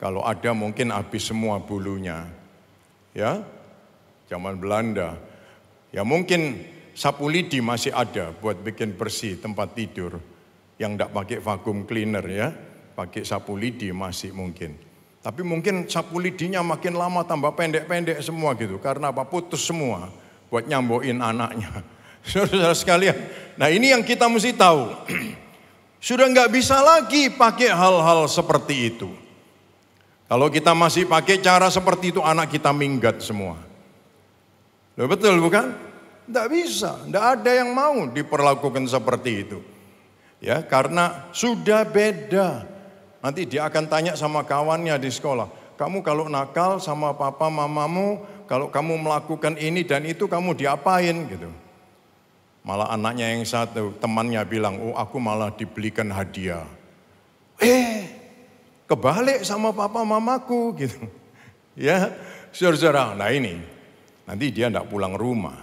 Kalau ada mungkin habis semua bulunya. Ya, zaman Belanda. Ya mungkin sapu lidi masih ada buat bikin bersih tempat tidur. Yang tidak pakai vacuum cleaner ya, pakai sapu lidi masih mungkin. Tapi mungkin sapu lidinya makin lama tambah pendek-pendek semua gitu. Karena apa? Putus semua buat nyamboin anaknya. Saudara sekalian, nah ini yang kita mesti tahu. Sudah nggak bisa lagi pakai hal-hal seperti itu. Kalau kita masih pakai cara seperti itu, anak kita minggat semua. Loh, betul bukan? Nggak bisa, nggak ada yang mau diperlakukan seperti itu. Ya, karena sudah beda. Nanti dia akan tanya sama kawannya di sekolah, kamu kalau nakal sama papa mamamu, kalau kamu melakukan ini dan itu kamu diapain gitu. Malah anaknya yang satu, temannya bilang, oh aku malah dibelikan hadiah. Kebalik sama papa mamaku gitu. Ya, saudara-saudara, nah ini, nanti dia tidak pulang rumah.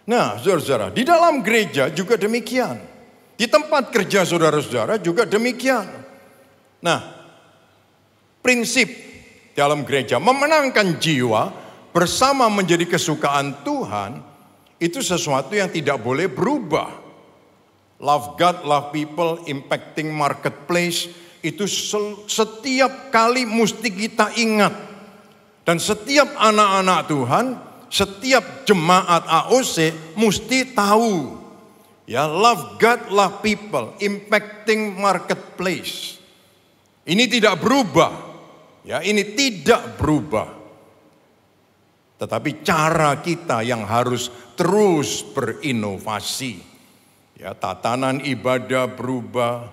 Nah, saudara-saudara, di dalam gereja juga demikian. Di tempat kerja saudara-saudara juga demikian. Nah, prinsip dalam gereja memenangkan jiwa bersama menjadi kesukaan Tuhan itu sesuatu yang tidak boleh berubah. Love God, love people, impacting marketplace itu setiap kali mesti kita ingat. Dan setiap anak-anak Tuhan, setiap jemaat AOC mesti tahu. Ya, love God, love people, impacting marketplace. Ini tidak berubah, ya ini tidak berubah. Tetapi cara kita yang harus terus berinovasi. Ya, tatanan ibadah berubah,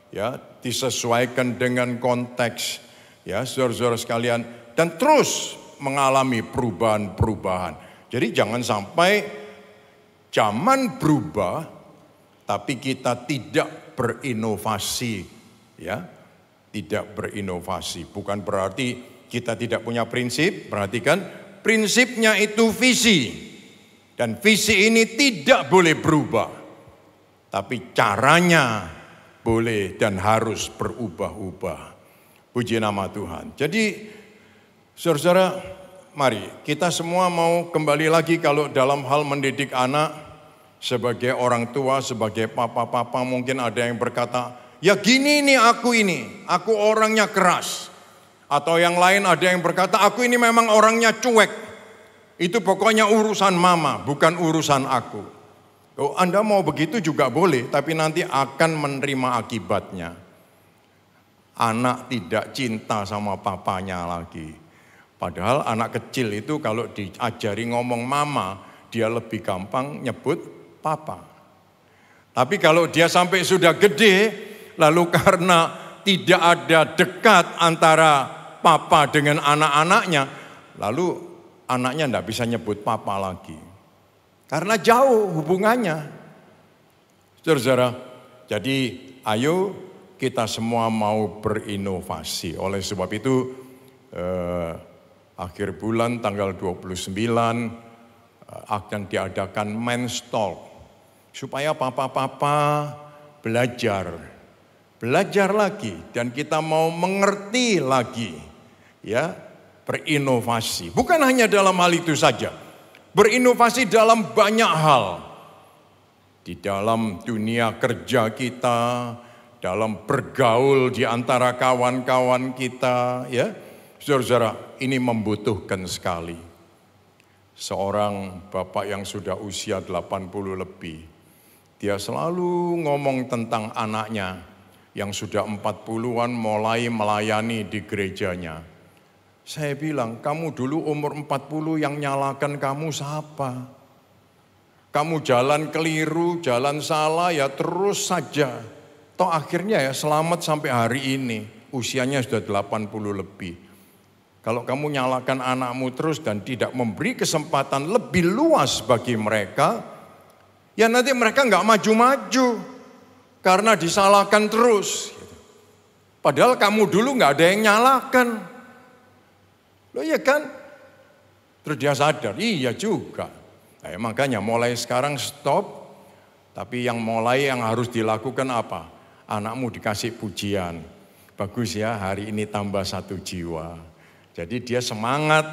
ya disesuaikan dengan konteks, ya saudara-saudara sekalian, dan terus mengalami perubahan-perubahan. Jadi jangan sampai zaman berubah, tapi kita tidak berinovasi, ya. Tidak berinovasi. Bukan berarti kita tidak punya prinsip. Perhatikan, prinsipnya itu visi. Dan visi ini tidak boleh berubah. Tapi caranya boleh dan harus berubah-ubah. Puji nama Tuhan. Jadi, saudara-saudara, mari kita semua mau kembali lagi kalau dalam hal mendidik anak. Sebagai orang tua, sebagai papa-papa mungkin ada yang berkata, ya gini nih aku orangnya keras. Atau yang lain ada yang berkata, aku ini memang orangnya cuek. Itu pokoknya urusan mama, bukan urusan aku. Oh, Anda mau begitu juga boleh, tapi nanti akan menerima akibatnya. Anak tidak cinta sama papanya lagi. Padahal anak kecil itu kalau diajari ngomong mama, dia lebih gampang nyebut papa. Tapi kalau dia sampai sudah gede, lalu karena tidak ada dekat antara papa dengan anak-anaknya, lalu anaknya tidak bisa nyebut papa lagi. Karena jauh hubungannya. Saudara-saudara, jadi ayo kita semua mau berinovasi. Oleh sebab itu, akhir bulan tanggal 29 akan diadakan Men's Talk. Supaya papa-papa belajar lagi dan kita mau mengerti lagi, ya, berinovasi. Bukan hanya dalam hal itu saja, berinovasi dalam banyak hal. Di dalam dunia kerja kita, dalam bergaul di antara kawan-kawan kita, ya. Saudara-saudara, ini membutuhkan sekali. Seorang bapak yang sudah usia 80 lebih, dia selalu ngomong tentang anaknya yang sudah 40-an mulai melayani di gerejanya. Saya bilang, kamu dulu umur 40 yang nyalakan kamu siapa? Kamu jalan keliru, jalan salah, ya terus saja. Toh akhirnya ya selamat sampai hari ini, usianya sudah 80 lebih. Kalau kamu nyalakan anakmu terus dan tidak memberi kesempatan lebih luas bagi mereka, ya nanti mereka nggak maju-maju karena disalahkan terus. Padahal kamu dulu nggak ada yang nyalakan. Loh iya kan? Terus dia sadar, iya juga. Nah, makanya mulai sekarang stop, tapi yang harus dilakukan apa? Anakmu dikasih pujian. Bagus ya, hari ini tambah 1 jiwa. Jadi dia semangat,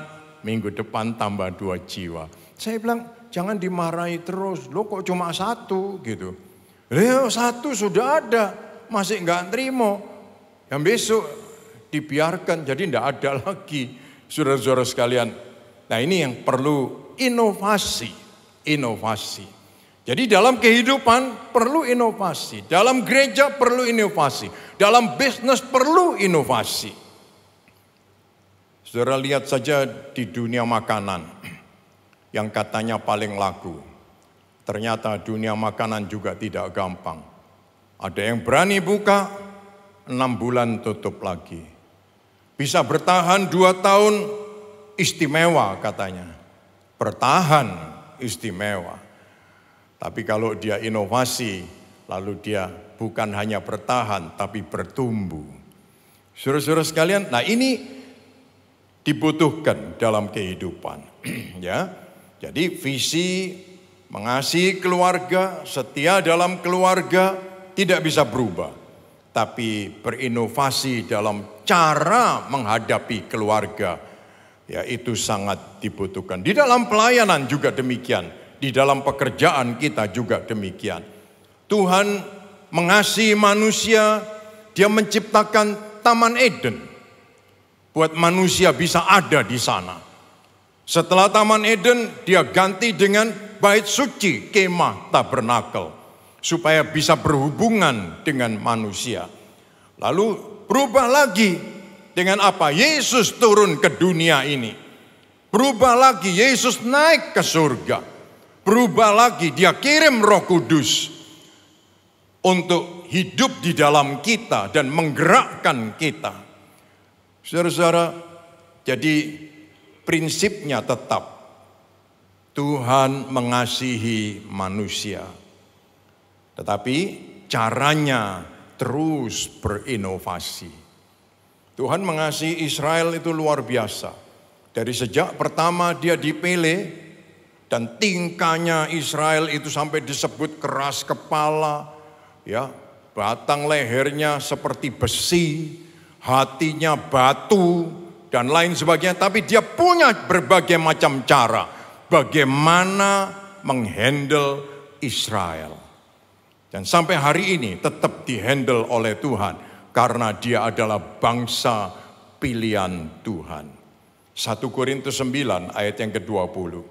minggu depan tambah 2 jiwa. Saya bilang, jangan dimarahi terus, lo kok cuma 1 gitu. Leo 1 sudah ada, masih nggak terima. Yang besok dibiarkan, jadi nggak ada lagi. Saudara-saudara sekalian, nah ini yang perlu inovasi. Jadi dalam kehidupan perlu inovasi, dalam gereja perlu inovasi, dalam bisnis perlu inovasi. Saudara lihat saja di dunia makanan yang katanya paling laku. Ternyata dunia makanan juga tidak gampang. Ada yang berani buka, 6 bulan tutup lagi. Bisa bertahan 2 tahun, istimewa katanya. Bertahan istimewa. Tapi kalau dia inovasi, lalu dia bukan hanya bertahan, tapi bertumbuh. Saudara-saudara sekalian, nah ini dibutuhkan dalam kehidupan. Ya, jadi visi mengasihi keluarga, setia dalam keluarga tidak bisa berubah. Tapi berinovasi dalam cara menghadapi keluarga, ya itu sangat dibutuhkan. Di dalam pelayanan juga demikian, di dalam pekerjaan kita juga demikian. Tuhan mengasihi manusia, Dia menciptakan Taman Eden. Buat manusia bisa ada di sana. Setelah Taman Eden, Dia ganti dengan bait suci, kemah, tabernakel. Supaya bisa berhubungan dengan manusia. Lalu berubah lagi dengan apa? Yesus turun ke dunia ini. Berubah lagi, Yesus naik ke surga. Berubah lagi, Dia kirim Roh Kudus untuk hidup di dalam kita dan menggerakkan kita. Saudara-saudara, jadi prinsipnya tetap Tuhan mengasihi manusia. Tetapi caranya terus berinovasi. Tuhan mengasihi Israel itu luar biasa. Dari sejak pertama dia dipilih dan tingkahnya Israel itu sampai disebut keras kepala, ya, batang lehernya seperti besi, hatinya batu, dan lain sebagainya. Tapi dia punya berbagai macam cara bagaimana menghandle Israel. Dan sampai hari ini tetap dihandle oleh Tuhan. Karena dia adalah bangsa pilihan Tuhan. 1 Korintus 9 ayat yang ke-20.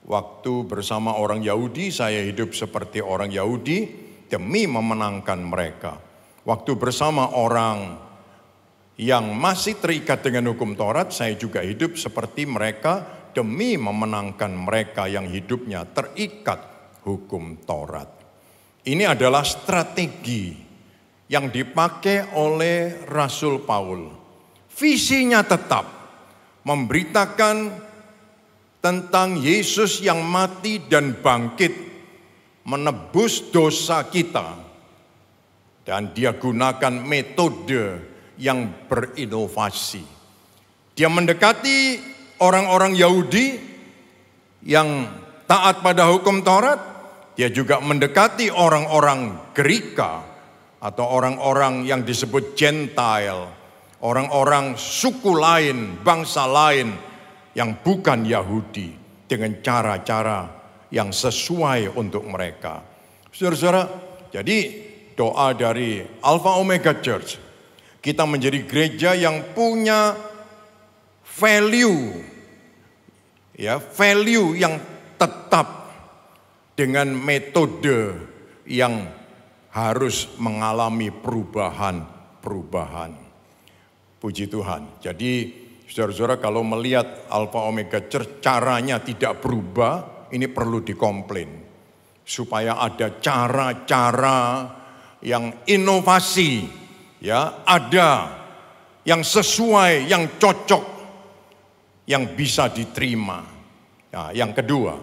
Waktu bersama orang Yahudi, saya hidup seperti orang Yahudi demi memenangkan mereka. Waktu bersama orang yang masih terikat dengan hukum Taurat, saya juga hidup seperti mereka demi memenangkan mereka yang hidupnya terikat hukum Taurat. Ini adalah strategi yang dipakai oleh Rasul Paul. Visinya tetap memberitakan tentang Yesus yang mati dan bangkit, menebus dosa kita. Dan dia gunakan metode yang berinovasi. Dia mendekati orang-orang Yahudi yang taat pada hukum Taurat. Dia juga mendekati orang-orang Greka atau orang-orang yang disebut Gentile. Orang-orang suku lain, bangsa lain yang bukan Yahudi. Dengan cara-cara yang sesuai untuk mereka. Saudara-saudara, jadi doa dari Alpha Omega Church. Kita menjadi gereja yang punya value, ya, value yang tetap dengan metode yang harus mengalami perubahan. Puji Tuhan. Jadi saudara-saudara kalau melihat Alpha Omega Church caranya tidak berubah, ini perlu dikomplain. Supaya ada cara-cara yang inovasi, ya, ada yang sesuai, yang cocok, yang bisa diterima. Nah, yang kedua,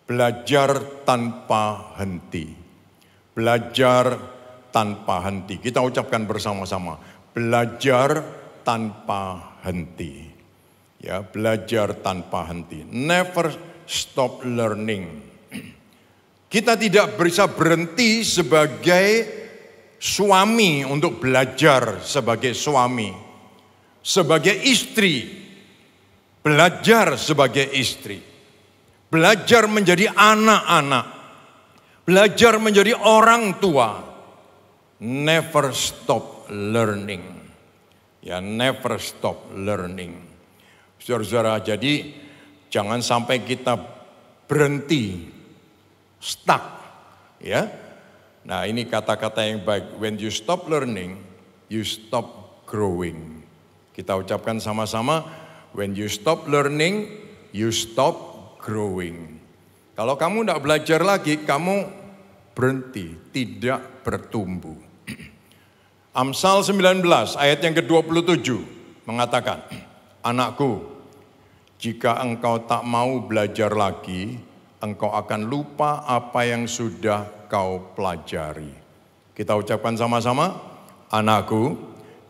belajar tanpa henti. Belajar tanpa henti. Kita ucapkan bersama-sama, belajar tanpa henti. Ya, belajar tanpa henti. Never stop learning. Kita tidak bisa berhenti sebagai suami untuk belajar sebagai suami. Sebagai istri, belajar sebagai istri. Belajar menjadi anak-anak. Belajar menjadi orang tua. Never stop learning. Ya, never stop learning. Saudara-saudara, jadi jangan sampai kita berhenti, stuck, ya. Nah, ini kata-kata yang baik. When you stop learning, you stop growing. Kita ucapkan sama-sama, when you stop learning, you stop growing. Kalau kamu tidak belajar lagi, kamu berhenti, tidak bertumbuh. Amsal 19 ayat yang ke-27 mengatakan, anakku, jika engkau tak mau belajar lagi, engkau akan lupa apa yang sudah kau pelajari. Kita ucapkan sama-sama, anakku,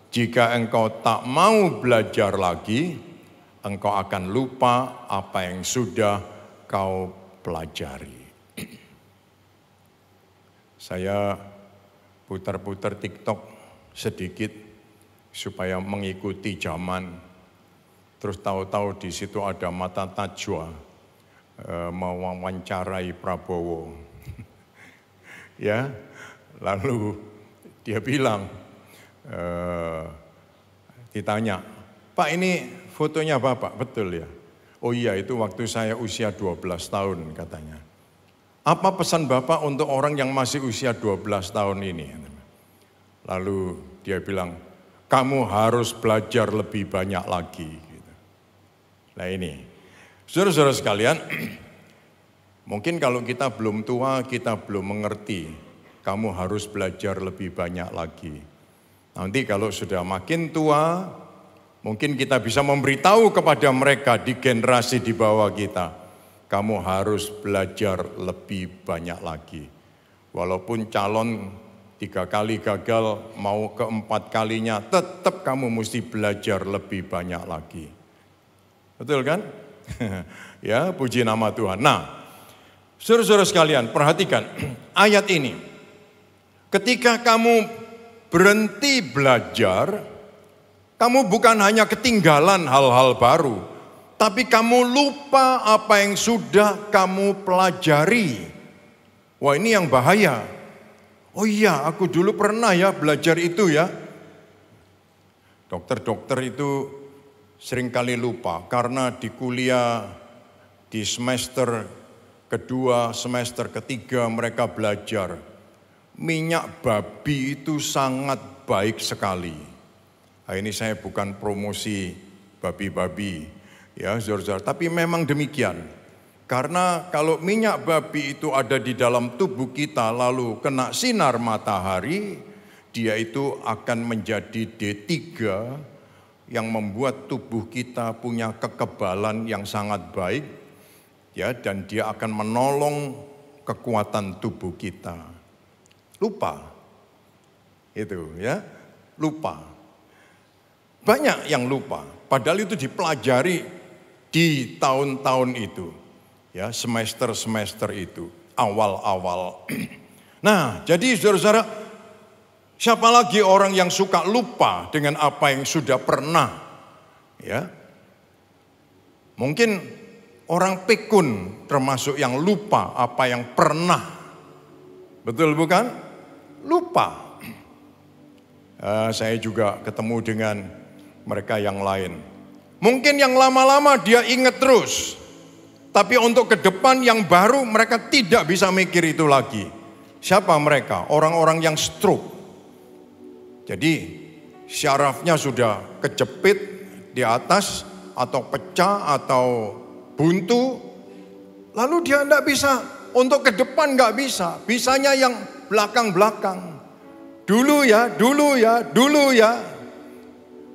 jika engkau tak mau belajar lagi, engkau akan lupa apa yang sudah kau pelajari. Saya putar-putar TikTok sedikit supaya mengikuti zaman. Terus tahu-tahu di situ ada Mata Najwa mewawancarai Prabowo. Ya, lalu dia bilang, ditanya, Pak ini fotonya Bapak, betul ya? Oh iya, itu waktu saya usia 12 tahun katanya. Apa pesan Bapak untuk orang yang masih usia 12 tahun ini? Lalu dia bilang, kamu harus belajar lebih banyak lagi. Nah ini, saudara-saudara sekalian, mungkin kalau kita belum tua, kita belum mengerti, kamu harus belajar lebih banyak lagi. Nanti kalau sudah makin tua, mungkin kita bisa memberitahu kepada mereka di generasi di bawah kita, kamu harus belajar lebih banyak lagi. Walaupun calon 3 kali gagal, mau ke-4 kalinya, tetap kamu mesti belajar lebih banyak lagi. Betul kan? Ya, puji nama Tuhan. Nah, saudara-saudara sekalian, perhatikan ayat ini. Ketika kamu berhenti belajar, kamu bukan hanya ketinggalan hal-hal baru, tapi kamu lupa apa yang sudah kamu pelajari. Wah, ini yang bahaya. Oh iya, aku dulu pernah ya belajar itu ya. Dokter-dokter itu seringkali lupa karena di kuliah, di semester kedua, semester ketiga mereka belajar. Minyak babi itu sangat baik sekali. Nah, ini saya bukan promosi babi-babi, ya saudara-saudara, tapi memang demikian. Karena kalau minyak babi itu ada di dalam tubuh kita lalu kena sinar matahari, dia itu akan menjadi D3 yang membuat tubuh kita punya kekebalan yang sangat baik, ya, dan dia akan menolong kekuatan tubuh kita. Lupa, itu ya, lupa. Banyak yang lupa, padahal itu dipelajari di tahun-tahun itu, ya, semester-semester itu, awal-awal. Nah, jadi saudara-saudara, siapa lagi orang yang suka lupa dengan apa yang sudah pernah? Ya, mungkin orang pikun termasuk yang lupa apa yang pernah. Betul bukan? lupa. Saya juga ketemu dengan mereka yang lain. Mungkin yang lama-lama dia ingat terus. Tapi untuk ke depan yang baru mereka tidak bisa mikir itu lagi. Siapa mereka? Orang-orang yang stroke. Jadi syarafnya sudah kejepit di atas atau pecah atau buntu. Lalu dia tidak bisa, untuk ke depan nggak bisa. Bisanya yang belakang-belakang. Dulu ya.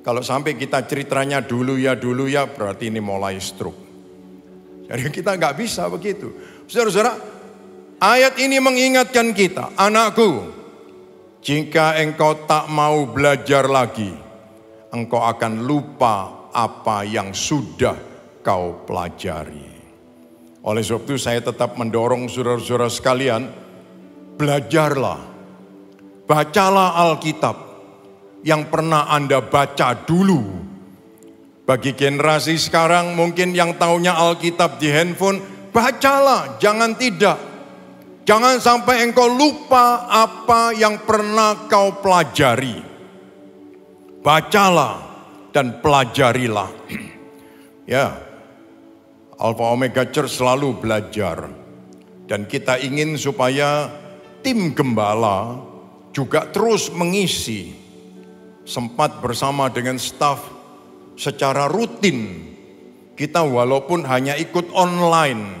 Kalau sampai kita ceritanya dulu ya berarti ini mulai stroke. Jadi kita nggak bisa begitu. Saudara-saudara, ayat ini mengingatkan kita, anakku, jika engkau tak mau belajar lagi, engkau akan lupa apa yang sudah kau pelajari. Oleh sebab itu saya tetap mendorong saudara-saudara sekalian, belajarlah, bacalah Alkitab yang pernah Anda baca dulu. Bagi generasi sekarang mungkin yang taunya Alkitab di handphone, bacalah, jangan tidak. Jangan sampai engkau lupa apa yang pernah kau pelajari. Bacalah dan pelajarilah. Ya, Alpha Omega Church selalu belajar. Dan kita ingin supaya tim gembala juga terus mengisi. Sempat bersama dengan staf secara rutin kita walaupun hanya ikut online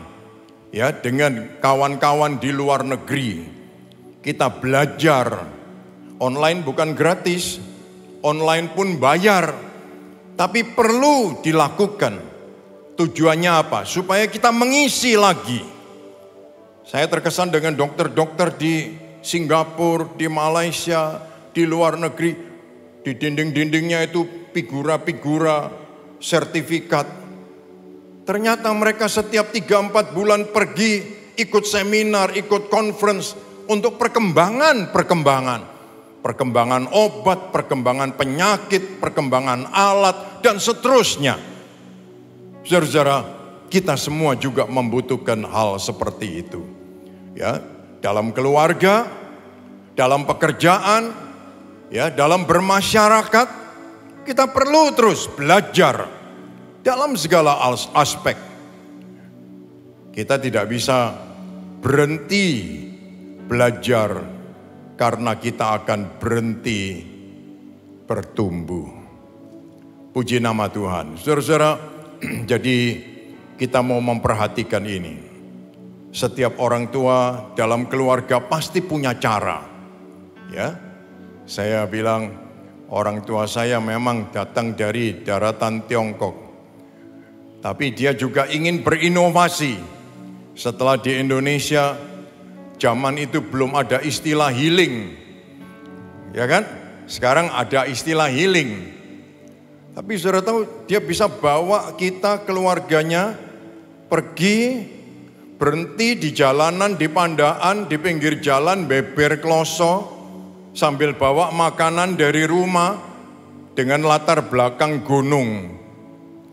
ya dengan kawan-kawan di luar negeri, kita belajar. Online bukan gratis, online pun bayar, tapi perlu dilakukan. Tujuannya apa? Supaya kita mengisi lagi. Saya terkesan dengan dokter-dokter di Singapura, di Malaysia, di luar negeri, di dinding-dindingnya itu figura-figura sertifikat. Ternyata mereka setiap 3-4 bulan pergi ikut seminar, ikut conference untuk perkembangan obat, perkembangan penyakit, perkembangan alat dan seterusnya. Saudara-saudara, kita semua juga membutuhkan hal seperti itu. Ya, dalam keluarga, dalam pekerjaan, ya, dalam bermasyarakat, kita perlu terus belajar dalam segala aspek. Kita tidak bisa berhenti belajar karena kita akan berhenti bertumbuh. Puji nama Tuhan. Saudara-saudara, jadi kita mau memperhatikan ini. Setiap orang tua dalam keluarga pasti punya cara. Ya, saya bilang, orang tua saya memang datang dari daratan Tiongkok. Tapi dia juga ingin berinovasi. Setelah di Indonesia, zaman itu belum ada istilah healing. Ya kan? Sekarang ada istilah healing. Tapi saudara tahu, dia bisa bawa kita keluarganya pergi, berhenti di jalanan, di pandaan, di pinggir jalan, beber kloso, sambil bawa makanan dari rumah dengan latar belakang gunung.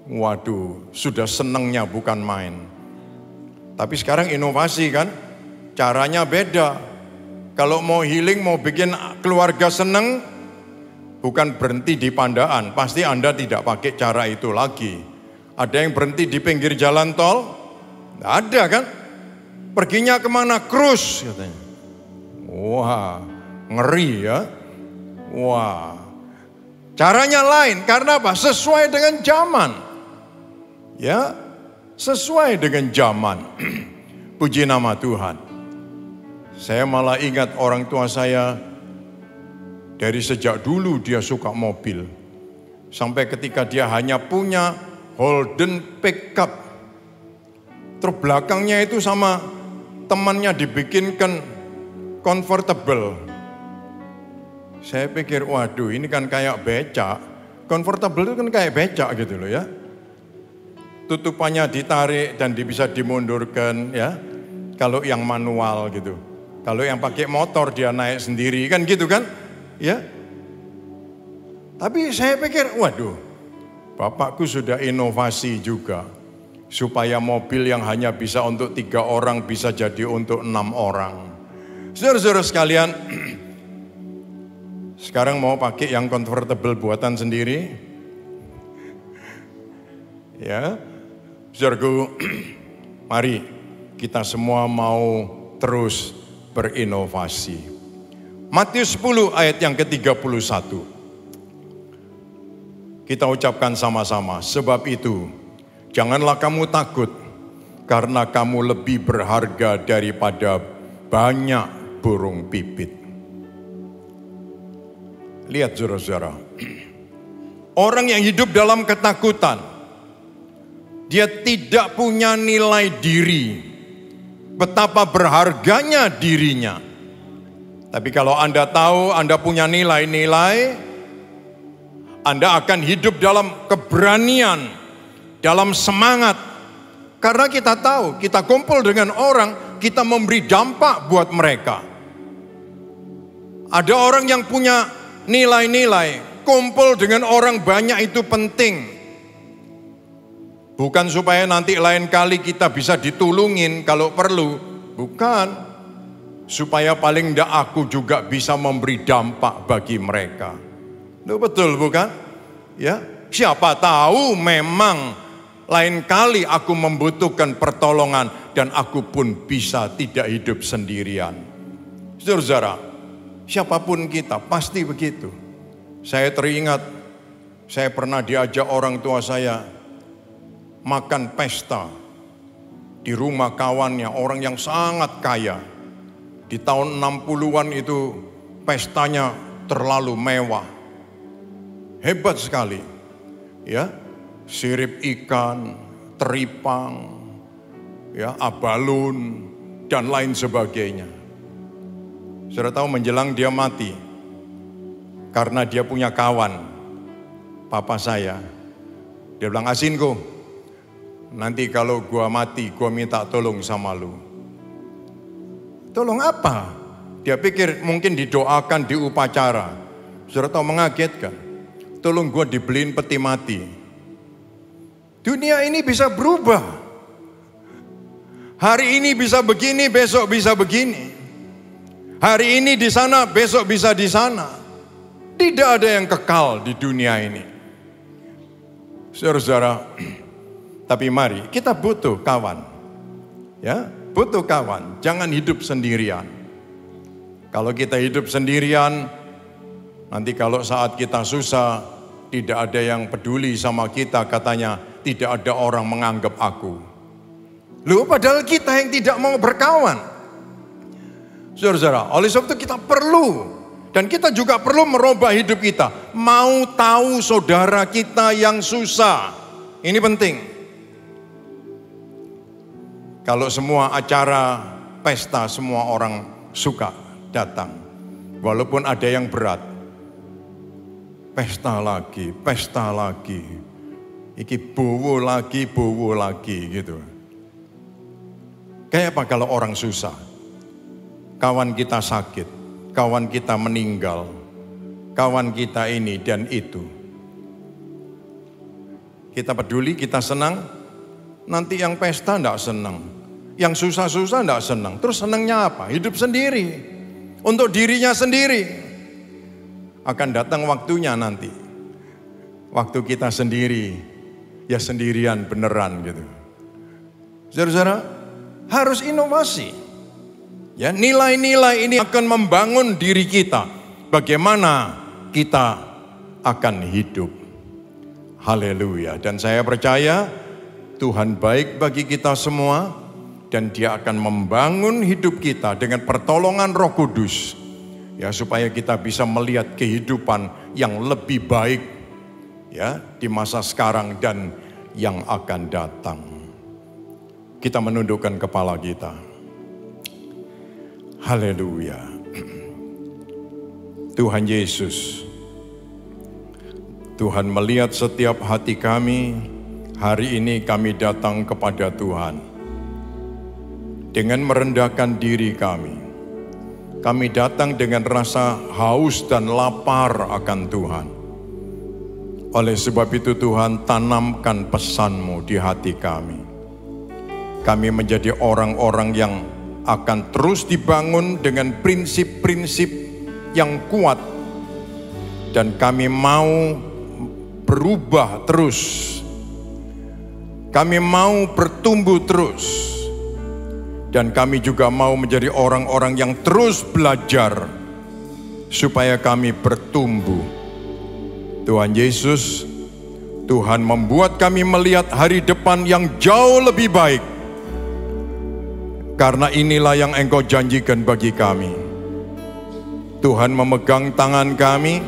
Waduh, sudah senangnya bukan main. Tapi sekarang inovasi kan, caranya beda. Kalau mau healing, mau bikin keluarga senang, bukan berhenti di pandaan. Pasti Anda tidak pakai cara itu lagi. Ada yang berhenti di pinggir jalan tol? Nggak ada kan? Perginya kemana? Cruise katanya. Wah, ngeri ya. Wah. Caranya lain, karena apa? Sesuai dengan zaman. Ya, sesuai dengan zaman. Puji nama Tuhan. Saya malah ingat orang tua saya, dari sejak dulu dia suka mobil. Sampai ketika dia hanya punya Holden pickup. Terus belakangnya itu sama temannya dibikinkan convertible. Saya pikir, waduh ini kan kayak becak. Convertible itu kan kayak becak gitu loh ya. Tutupannya ditarik dan bisa dimundurkan ya. Kalau yang manual gitu. Kalau yang pakai motor dia naik sendiri kan gitu kan. Ya. Tapi saya pikir, waduh, bapakku sudah inovasi juga. Supaya mobil yang hanya bisa untuk 3 orang bisa jadi untuk 6 orang. Saudara-saudara sekalian, Sekarang mau pakai yang convertible buatan sendiri. Ya, saudaraku, mari kita semua mau terus berinovasi. Matius 10 ayat yang ke-31. Kita ucapkan sama-sama, sebab itu janganlah kamu takut, karena kamu lebih berharga daripada banyak burung pipit. Lihat saudara-saudara, orang yang hidup dalam ketakutan, dia tidak punya nilai diri, betapa berharganya dirinya. Tapi kalau Anda tahu Anda punya nilai-nilai, Anda akan hidup dalam keberanian, dalam semangat. Karena kita tahu, kita kumpul dengan orang, kita memberi dampak buat mereka. Ada orang yang punya nilai-nilai, kumpul dengan orang banyak itu penting. Bukan supaya nanti lain kali kita bisa ditulungin kalau perlu. Bukan. Supaya paling enggak aku juga bisa memberi dampak bagi mereka. Itu betul bukan? Ya, siapa tahu memang lain kali aku membutuhkan pertolongan dan aku pun bisa tidak hidup sendirian. Saudara, siapapun kita pasti begitu. Saya teringat, saya pernah diajak orang tua saya makan pesta di rumah kawannya, orang yang sangat kaya. Di tahun 60-an itu pestanya terlalu mewah. Hebat sekali. Ya, sirip ikan, teripang, ya, abalun dan lain sebagainya. Saudara tahu menjelang dia mati, karena dia punya kawan, papa saya. Dia bilang, Asinku, nanti kalau gua mati, gua minta tolong sama lu. Tolong apa? Dia pikir mungkin didoakan di upacara. Saudara tahu mengagetkan. Tolong gua dibeliin peti mati. Dunia ini bisa berubah. Hari ini bisa begini, besok bisa begini. Hari ini di sana, besok bisa di sana. Tidak ada yang kekal di dunia ini. Saudara-saudara, tapi mari kita butuh kawan. Ya, butuh kawan. Jangan hidup sendirian. Kalau kita hidup sendirian, nanti kalau saat kita susah, tidak ada yang peduli sama kita, katanya tidak ada orang menganggap aku. Loh, padahal kita yang tidak mau berkawan. Saudara-saudara, oleh sebab itu kita perlu, dan kita juga perlu merubah hidup kita. Mau tahu saudara kita yang susah. Ini penting. Kalau semua acara pesta, semua orang suka datang. Walaupun ada yang berat. Pesta lagi, pesta lagi. Iki bowo lagi gitu. Kayak apa kalau orang susah? Kawan kita sakit, kawan kita meninggal, kawan kita ini dan itu. Kita peduli, kita senang, nanti yang pesta enggak senang. Yang susah-susah enggak senang. Terus senangnya apa? Hidup sendiri. Untuk dirinya sendiri. Akan datang waktunya nanti. Waktu kita sendiri, ya sendirian beneran gitu. Saudara-saudara, harus inovasi. Ya, nilai-nilai ini akan membangun diri kita. Bagaimana kita akan hidup. Haleluya. Dan saya percaya Tuhan baik bagi kita semua. Dan dia akan membangun hidup kita dengan pertolongan Roh Kudus. Ya, supaya kita bisa melihat kehidupan yang lebih baik. Ya, di masa sekarang dan yang akan datang. Kita menundukkan kepala kita. Haleluya. Tuhan Yesus, Tuhan melihat setiap hati kami. Hari ini kami datang kepada Tuhan dengan merendahkan diri kami. Kami datang dengan rasa haus dan lapar akan Tuhan. Oleh sebab itu Tuhan, tanamkan pesan-Mu di hati kami. Kami menjadi orang-orang yang akan terus dibangun dengan prinsip-prinsip yang kuat Dan kami mau berubah terus. Kami mau bertumbuh terus. Dan kami juga mau menjadi orang-orang yang terus belajar supaya kami bertumbuh. Tuhan Yesus, Tuhan membuat kami melihat hari depan yang jauh lebih baik. Karena inilah yang Engkau janjikan bagi kami. Tuhan memegang tangan kami,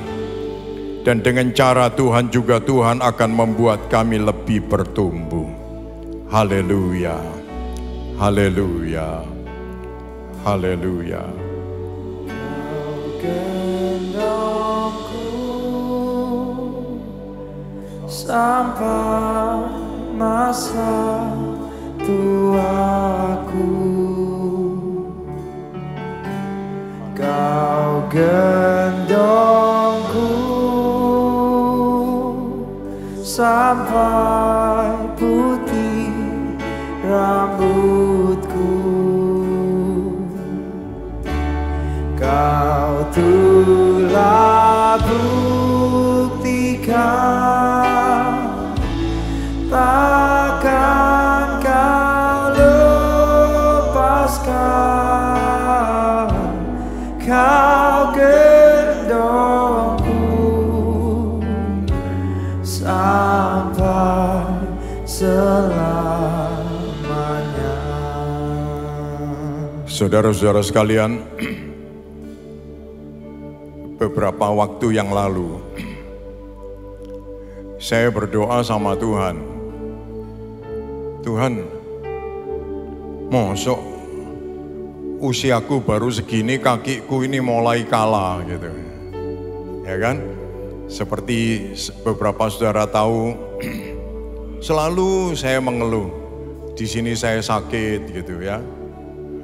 dan dengan cara Tuhan juga Tuhan akan membuat kami lebih bertumbuh. Haleluya, haleluya, haleluya. Sampai masa tuaku, Kau gendongku sampai putih rambutku. Kau telah buktikan, takkan Kau lepaskan. Kau gendongku sampai selamanya. Saudara-saudara sekalian, beberapa waktu yang lalu saya berdoa sama Tuhan. Tuhan, mosok usiaku baru segini, kakiku ini mulai kalah gitu. Ya kan? Seperti beberapa saudara tahu, selalu saya mengeluh. Di sini saya sakit gitu ya.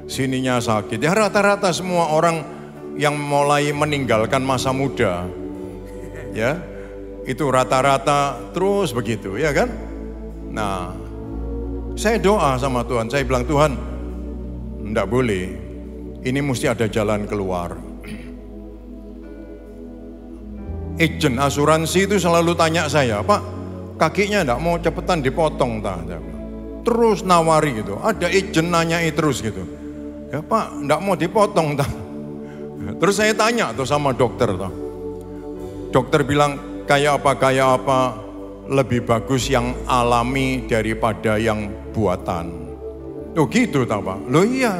Sininya sakit. Ya rata-rata semua orang yang mulai meninggalkan masa muda, ya, itu rata-rata terus begitu, ya kan? Nah, saya doa sama Tuhan, saya bilang, Tuhan, enggak boleh. Ini mesti ada jalan keluar. Agen asuransi itu selalu tanya saya, Pak, kakinya enggak mau cepetan dipotong tak? Terus nawari gitu. Ada agen nanyai terus gitu. Ya Pak, enggak mau dipotong tak? Terus saya tanya tuh sama dokter tuh. Dokter bilang kayak apa lebih bagus yang alami daripada yang buatan. Oh gitu tak Pak? Loh iya.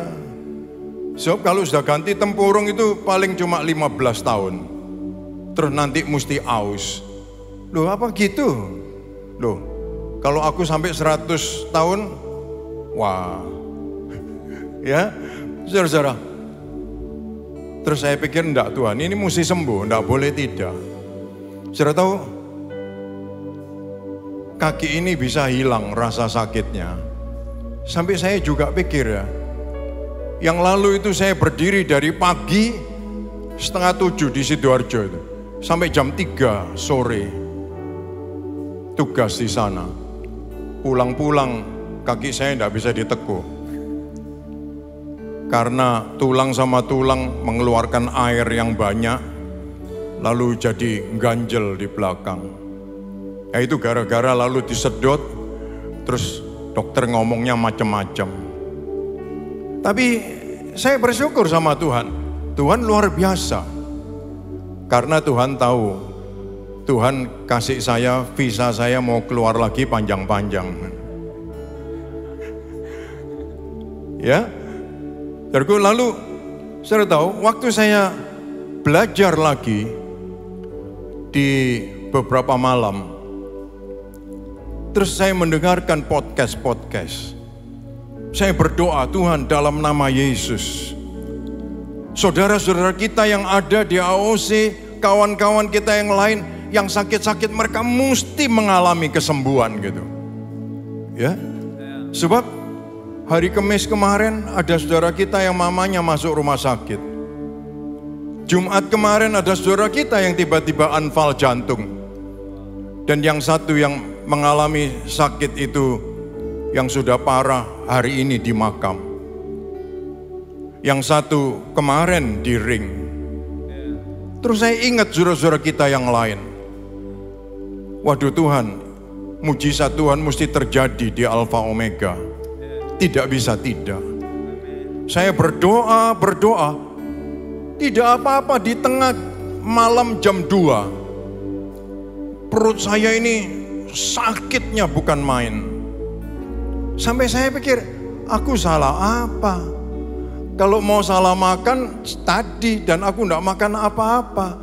Sebab kalau sudah ganti tempurung itu paling cuma 15 tahun. Terus nanti mesti aus. Loh apa gitu? Loh kalau aku sampai 100 tahun, wah. Ya, saudara-saudara. Terus saya pikir enggak Tuhan, ini mesti sembuh, enggak boleh tidak. Saudara tahu, kaki ini bisa hilang rasa sakitnya. Sampai saya juga pikir ya, yang lalu itu saya berdiri dari pagi 6:30 di Sidoarjo itu sampai jam 3 sore tugas di sana. Pulang-pulang kaki saya tidak bisa ditekuk karena tulang sama tulang mengeluarkan air yang banyak, lalu jadi ganjel di belakang. Ya itu gara-gara lalu disedot, terus dokter ngomongnya macam-macam. Tapi saya bersyukur sama Tuhan. Tuhan luar biasa. Karena Tuhan tahu, Tuhan kasih saya, visa saya mau keluar lagi panjang-panjang. Ya. Lalu saya tahu, waktu saya belajar lagi di beberapa malam, terus saya mendengarkan podcast. Saya berdoa, Tuhan dalam nama Yesus, saudara-saudara kita yang ada di AOC, kawan-kawan kita yang lain yang sakit-sakit, mereka mesti mengalami kesembuhan gitu. Ya. Sebab hari Kamis kemarin ada saudara kita yang mamanya masuk rumah sakit. Jumat kemarin ada saudara kita yang tiba-tiba anfal jantung. Dan yang satu yang mengalami sakit itu yang sudah parah hari ini di makam. Yang satu kemarin di ring. Terus saya ingat saudara-saudara kita yang lain. Waduh Tuhan, mujizat Tuhan mesti terjadi di Alfa Omega. Tidak bisa tidak. Saya berdoa. Tidak apa-apa di tengah malam jam 2. Perut saya ini sakitnya bukan main. Sampai saya pikir, aku salah apa? Kalau mau salah makan tadi dan aku enggak makan apa-apa.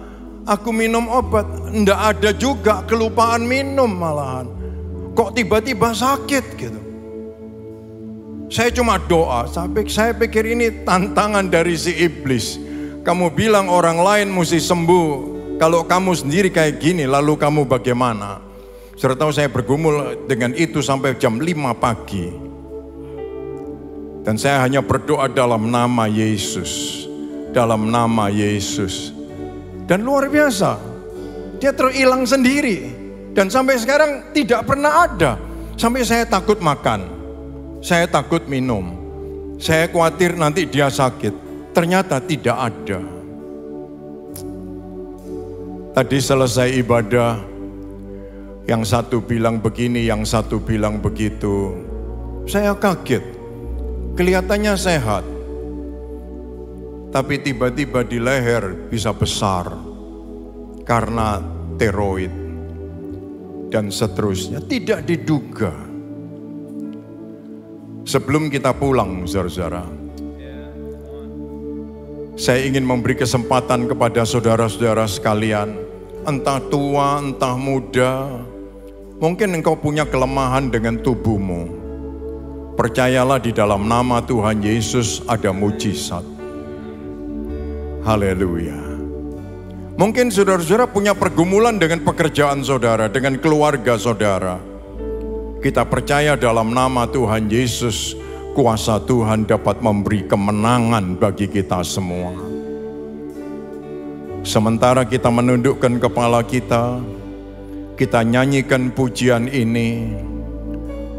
Aku minum obat, enggak ada juga, kelupaan minum malahan. Kok tiba-tiba sakit gitu. Saya cuma doa, saya pikir ini tantangan dari si iblis. Kamu bilang orang lain mesti sembuh, kalau kamu sendiri kayak gini, lalu kamu bagaimana? Saudara tahu saya bergumul dengan itu sampai jam 5 pagi. Dan saya hanya berdoa dalam nama Yesus. Dalam nama Yesus. Dan luar biasa, dia terhilang sendiri. Dan sampai sekarang tidak pernah ada. Sampai saya takut makan, saya takut minum, saya khawatir nanti dia sakit. Ternyata tidak ada. Tadi selesai ibadah, yang satu bilang begini, yang satu bilang begitu. Saya kaget, kelihatannya sehat. Tapi tiba-tiba di leher bisa besar karena steroid dan seterusnya. Tidak diduga. Sebelum kita pulang, saudara-saudara, saya ingin memberi kesempatan kepada saudara-saudara sekalian, entah tua, entah muda. Mungkin engkau punya kelemahan dengan tubuhmu. Percayalah di dalam nama Tuhan Yesus ada mujizat. Haleluya. Mungkin saudara-saudara punya pergumulan dengan pekerjaan saudara, dengan keluarga saudara. Kita percaya dalam nama Tuhan Yesus, kuasa Tuhan dapat memberi kemenangan bagi kita semua. Sementara kita menundukkan kepala kita nyanyikan pujian ini.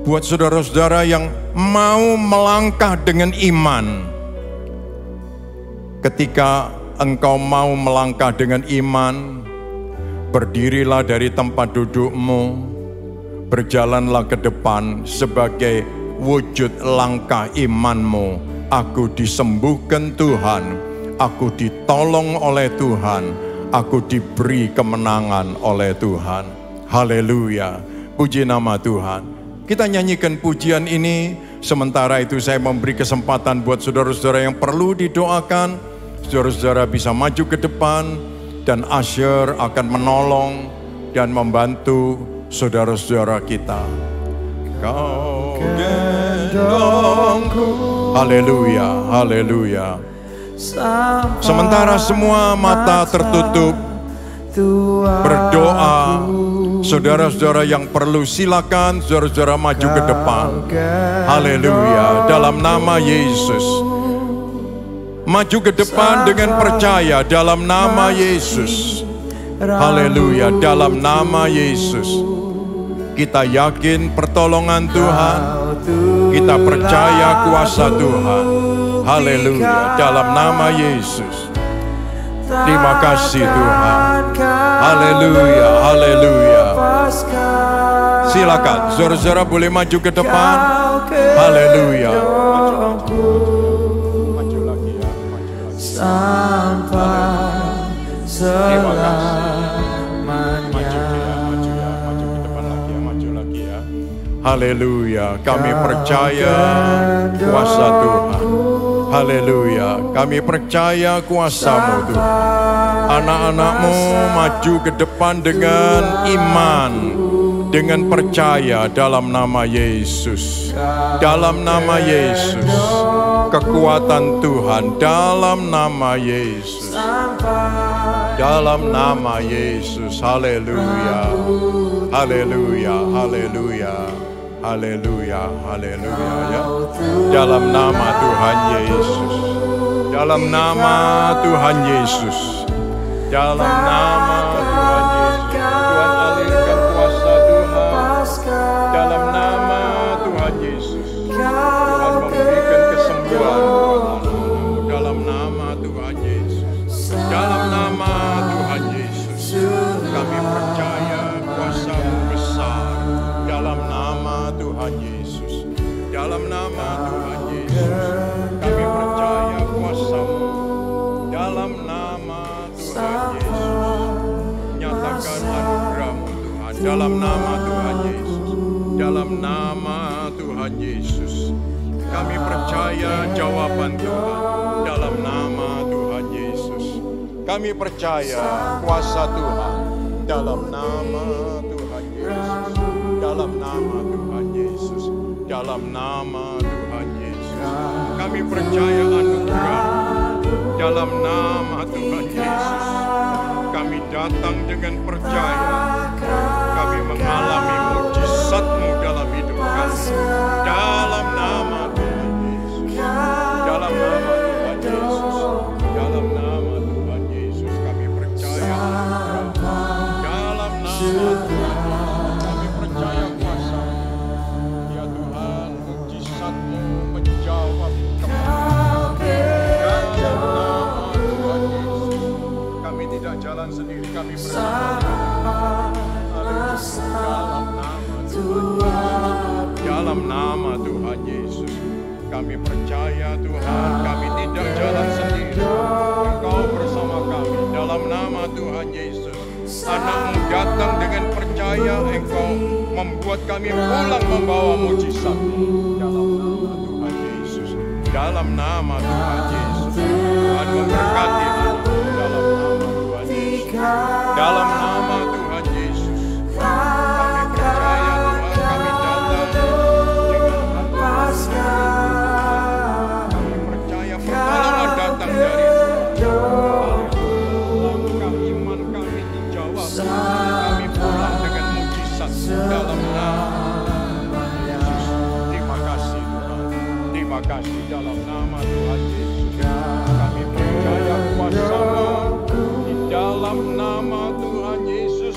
Buat saudara-saudara yang mau melangkah dengan iman. Ketika engkau mau melangkah dengan iman, berdirilah dari tempat dudukmu, berjalanlah ke depan sebagai wujud langkah imanmu. Aku disembuhkan Tuhan, aku ditolong oleh Tuhan, aku diberi kemenangan oleh Tuhan. Haleluya, puji nama Tuhan. Kita nyanyikan pujian ini, sementara itu saya memberi kesempatan buat saudara-saudara yang perlu didoakan. Saudara-saudara bisa maju ke depan dan usher akan menolong dan membantu saudara-saudara kita. Kau gendongku. Haleluya, haleluya. Sementara semua mata tertutup, berdoa. Saudara-saudara yang perlu silakan saudara-saudara maju ke depan. Haleluya, dalam nama Yesus. Maju ke depan dengan percaya dalam nama Yesus. Haleluya, dalam nama Yesus. Kita yakin pertolongan Tuhan. Kita percaya kuasa Tuhan. Haleluya, dalam nama Yesus. Terima kasih Tuhan. Haleluya, haleluya. Silakan, saudara-saudara boleh maju ke depan. Haleluya. Maju lagi ya, sampai selamanya. Maju ke depan lagi ya, maju lagi ya. Haleluya, kami percaya kuasa Tuhan. Haleluya, kami percaya kuasa-Mu Tuhan. Anak-anak-Mu maju ke depan dengan iman, dengan percaya dalam nama Yesus. Dalam nama Yesus, kekuatan Tuhan dalam nama Yesus. Dalam nama Yesus, haleluya. Haleluya, haleluya. Haleluya, haleluya ya. Dalam nama Tuhan Yesus. Dalam nama Tuhan Yesus. Dalam nama Tuhan Yesus. Tuhan alirkan kuasa Tuhan. Dalam nama Tuhan Yesus. Tuhan memberikan kesembuhan buat anak-anak. Dalam nama Tuhan Yesus. Dalam nama Tuhan Tuhan Yesus. Dalam nama Tuhan Yesus, kami percaya kuasa-Mu. Dalam nama Tuhan Yesus, nyatakan anugerah-Mu Tuhan. Dalam nama Tuhan Yesus, dalam nama Tuhan Yesus, kami percaya jawaban Tuhan. Dalam nama Tuhan Yesus, kami percaya kuasa Tuhan. Dalam nama Tuhan Yesus, dalam nama Tuhan Yesus, dalam nama Tuhan Yesus, kami percaya anugerah. Dalam nama Tuhan Yesus, kami datang dengan percaya. Kami mengalami mujizat-Mu dalam hidup kami. Dalam nama Tuhan Yesus, dalam nama Tuhan Yesus, dalam nama Tuhan Yesus, kami percaya. Dalam nama Tuhan, kami percaya kuasa. Ya Tuhan, mujizat-Mu menjawab kami. Dalam nama Tuhan Yesus, kami tidak jalan sendiri, kami bersama. Dalam nama Tuhan, dalam nama Tuhan Yesus, kami percaya Tuhan, kami tidak jalan sendiri. Engkau bersama kami. Dalam nama Tuhan Yesus, anak-Mu datang dengan percaya. Engkau membuat kami pulang membawa mujizat. Dalam nama Tuhan Yesus, dalam nama Tuhan Yesus, Tuhan memberkati anak-Mu. Dalam nama Tuhan Yesus, dalam nama Tuhan Yesus, kami percaya Tuhan, kami datang dengan kami percaya pertolongan datang dari Tuhan. Langkah iman kami dijawab. Kami pulang dengan mujizat dalam nama Yesus. Terima kasih Tuhan. Terima kasih dalam nama Tuhan Yesus. Kami percaya kuasa-Mu di dalam nama Tuhan Yesus.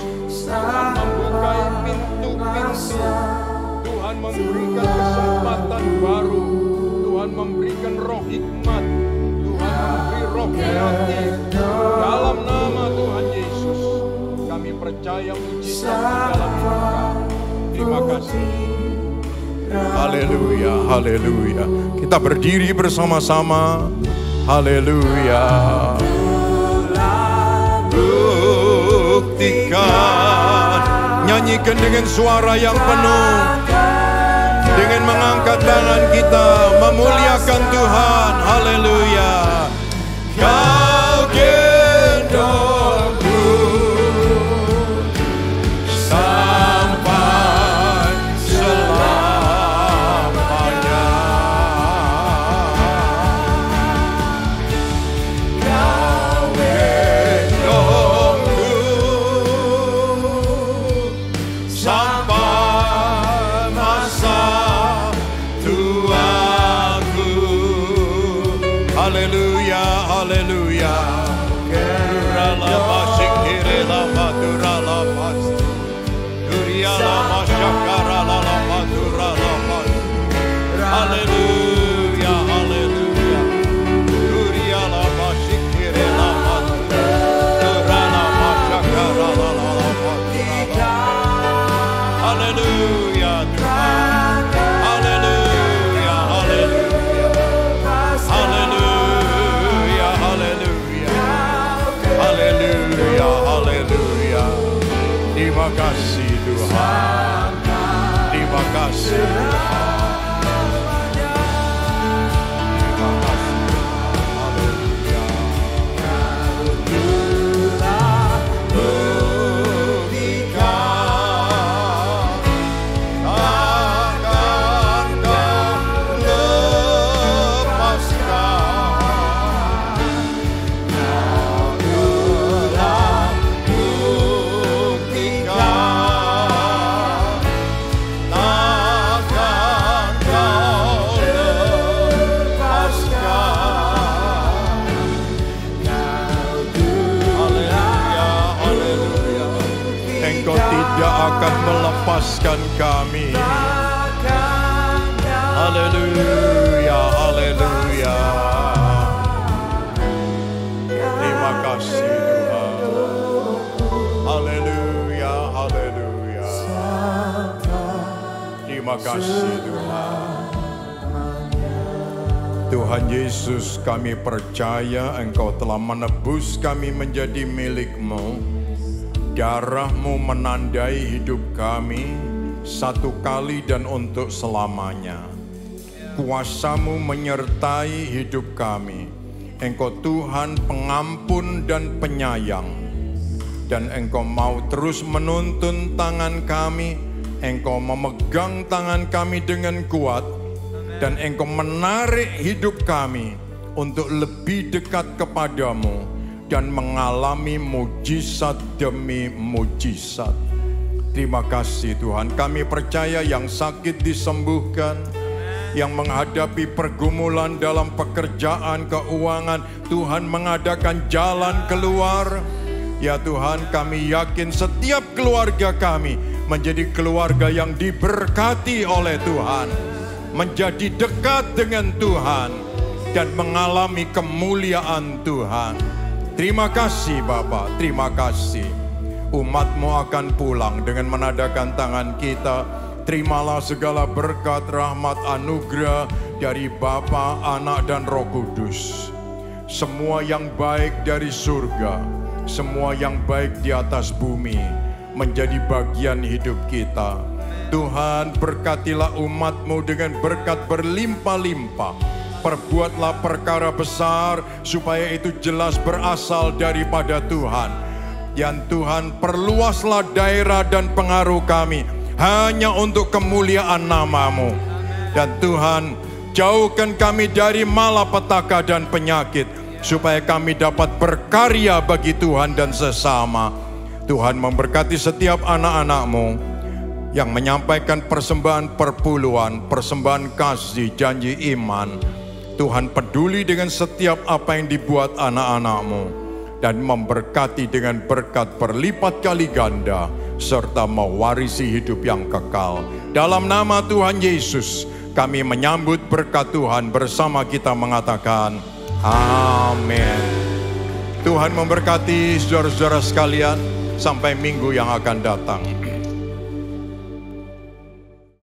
Tuhan membuka pintu-pintu. Tuhan memberikan kesempatan baru. Tuhan memberikan roh hikmat. Tuhan memberi roh kreatif. Dalam nama Tuhan Yesus, kami percaya mujizat di dalam hidup kami. Terima kasih. Haleluya, haleluya. Kita berdiri bersama-sama. Haleluya. Buktikan, nyanyikan dengan suara yang penuh, dengan mengangkat tangan kita, memuliakan Tuhan. Haleluya. Kau gendongku sampai selamanya. Kau gendongku sampai masa tuaku. Haleluya, haleluya. Duralama sikirelama duralama, durialama syakaralama duralama. Haleluya, haleluya. Durialama sikirelama duralama syakaralama. Haleluya Tuhan. Haleluya, haleluya. Haleluya, haleluya. Haleluya, haleluya. Terima kasih Tuhan. Terima kasih Tuhan. Terima kasih Tuhan. Haleluya. Buktikan akan kau lepaskan. Kau telah buktikan takkan kau lepaskan. Haleluya, haleluya. Engkau tidak akan melepaskan kami. Haleluya, haleluya. Terima kasih Tuhan. Haleluya, haleluya. Terima Terima kasih Tuhan. Tuhan Yesus, kami percaya Engkau telah menebus kami menjadi milik-Mu. Darah-Mu menandai hidup kami satu kali dan untuk selamanya. Kuasa-Mu menyertai hidup kami. Engkau Tuhan pengampun dan penyayang. Dan Engkau mau terus menuntun tangan kami. Engkau memegang tangan kami dengan kuat. Dan Engkau menarik hidup kami untuk lebih dekat kepadamu dan mengalami mujizat demi mujizat. Terima kasih Tuhan, kami percaya yang sakit disembuhkan, yang menghadapi pergumulan dalam pekerjaan, keuangan, Tuhan mengadakan jalan keluar. Ya Tuhan, kami yakin setiap keluarga kami menjadi keluarga yang diberkati oleh Tuhan, menjadi dekat dengan Tuhan dan mengalami kemuliaan Tuhan. Terima kasih Bapa, terima kasih. Umat-Mu akan pulang dengan menadakan tangan kita. Terimalah segala berkat, rahmat, anugerah dari Bapa, Anak, dan Roh Kudus. Semua yang baik dari surga, semua yang baik di atas bumi menjadi bagian hidup kita. Tuhan, berkatilah umat-Mu dengan berkat berlimpah-limpah. Perbuatlah perkara besar supaya itu jelas berasal daripada Tuhan. Dan Tuhan, perluaslah daerah dan pengaruh kami hanya untuk kemuliaan nama-Mu. Dan Tuhan, jauhkan kami dari malapetaka dan penyakit supaya kami dapat berkarya bagi Tuhan dan sesama. Tuhan memberkati setiap anak-anak-Mu yang menyampaikan persembahan perpuluhan, persembahan kasih, janji iman. Tuhan peduli dengan setiap apa yang dibuat anak-anak-Mu dan memberkati dengan berkat berlipat kali ganda serta mewarisi hidup yang kekal. Dalam nama Tuhan Yesus, kami menyambut berkat Tuhan bersama kita mengatakan amin. Tuhan memberkati saudara-saudara sekalian sampai minggu yang akan datang.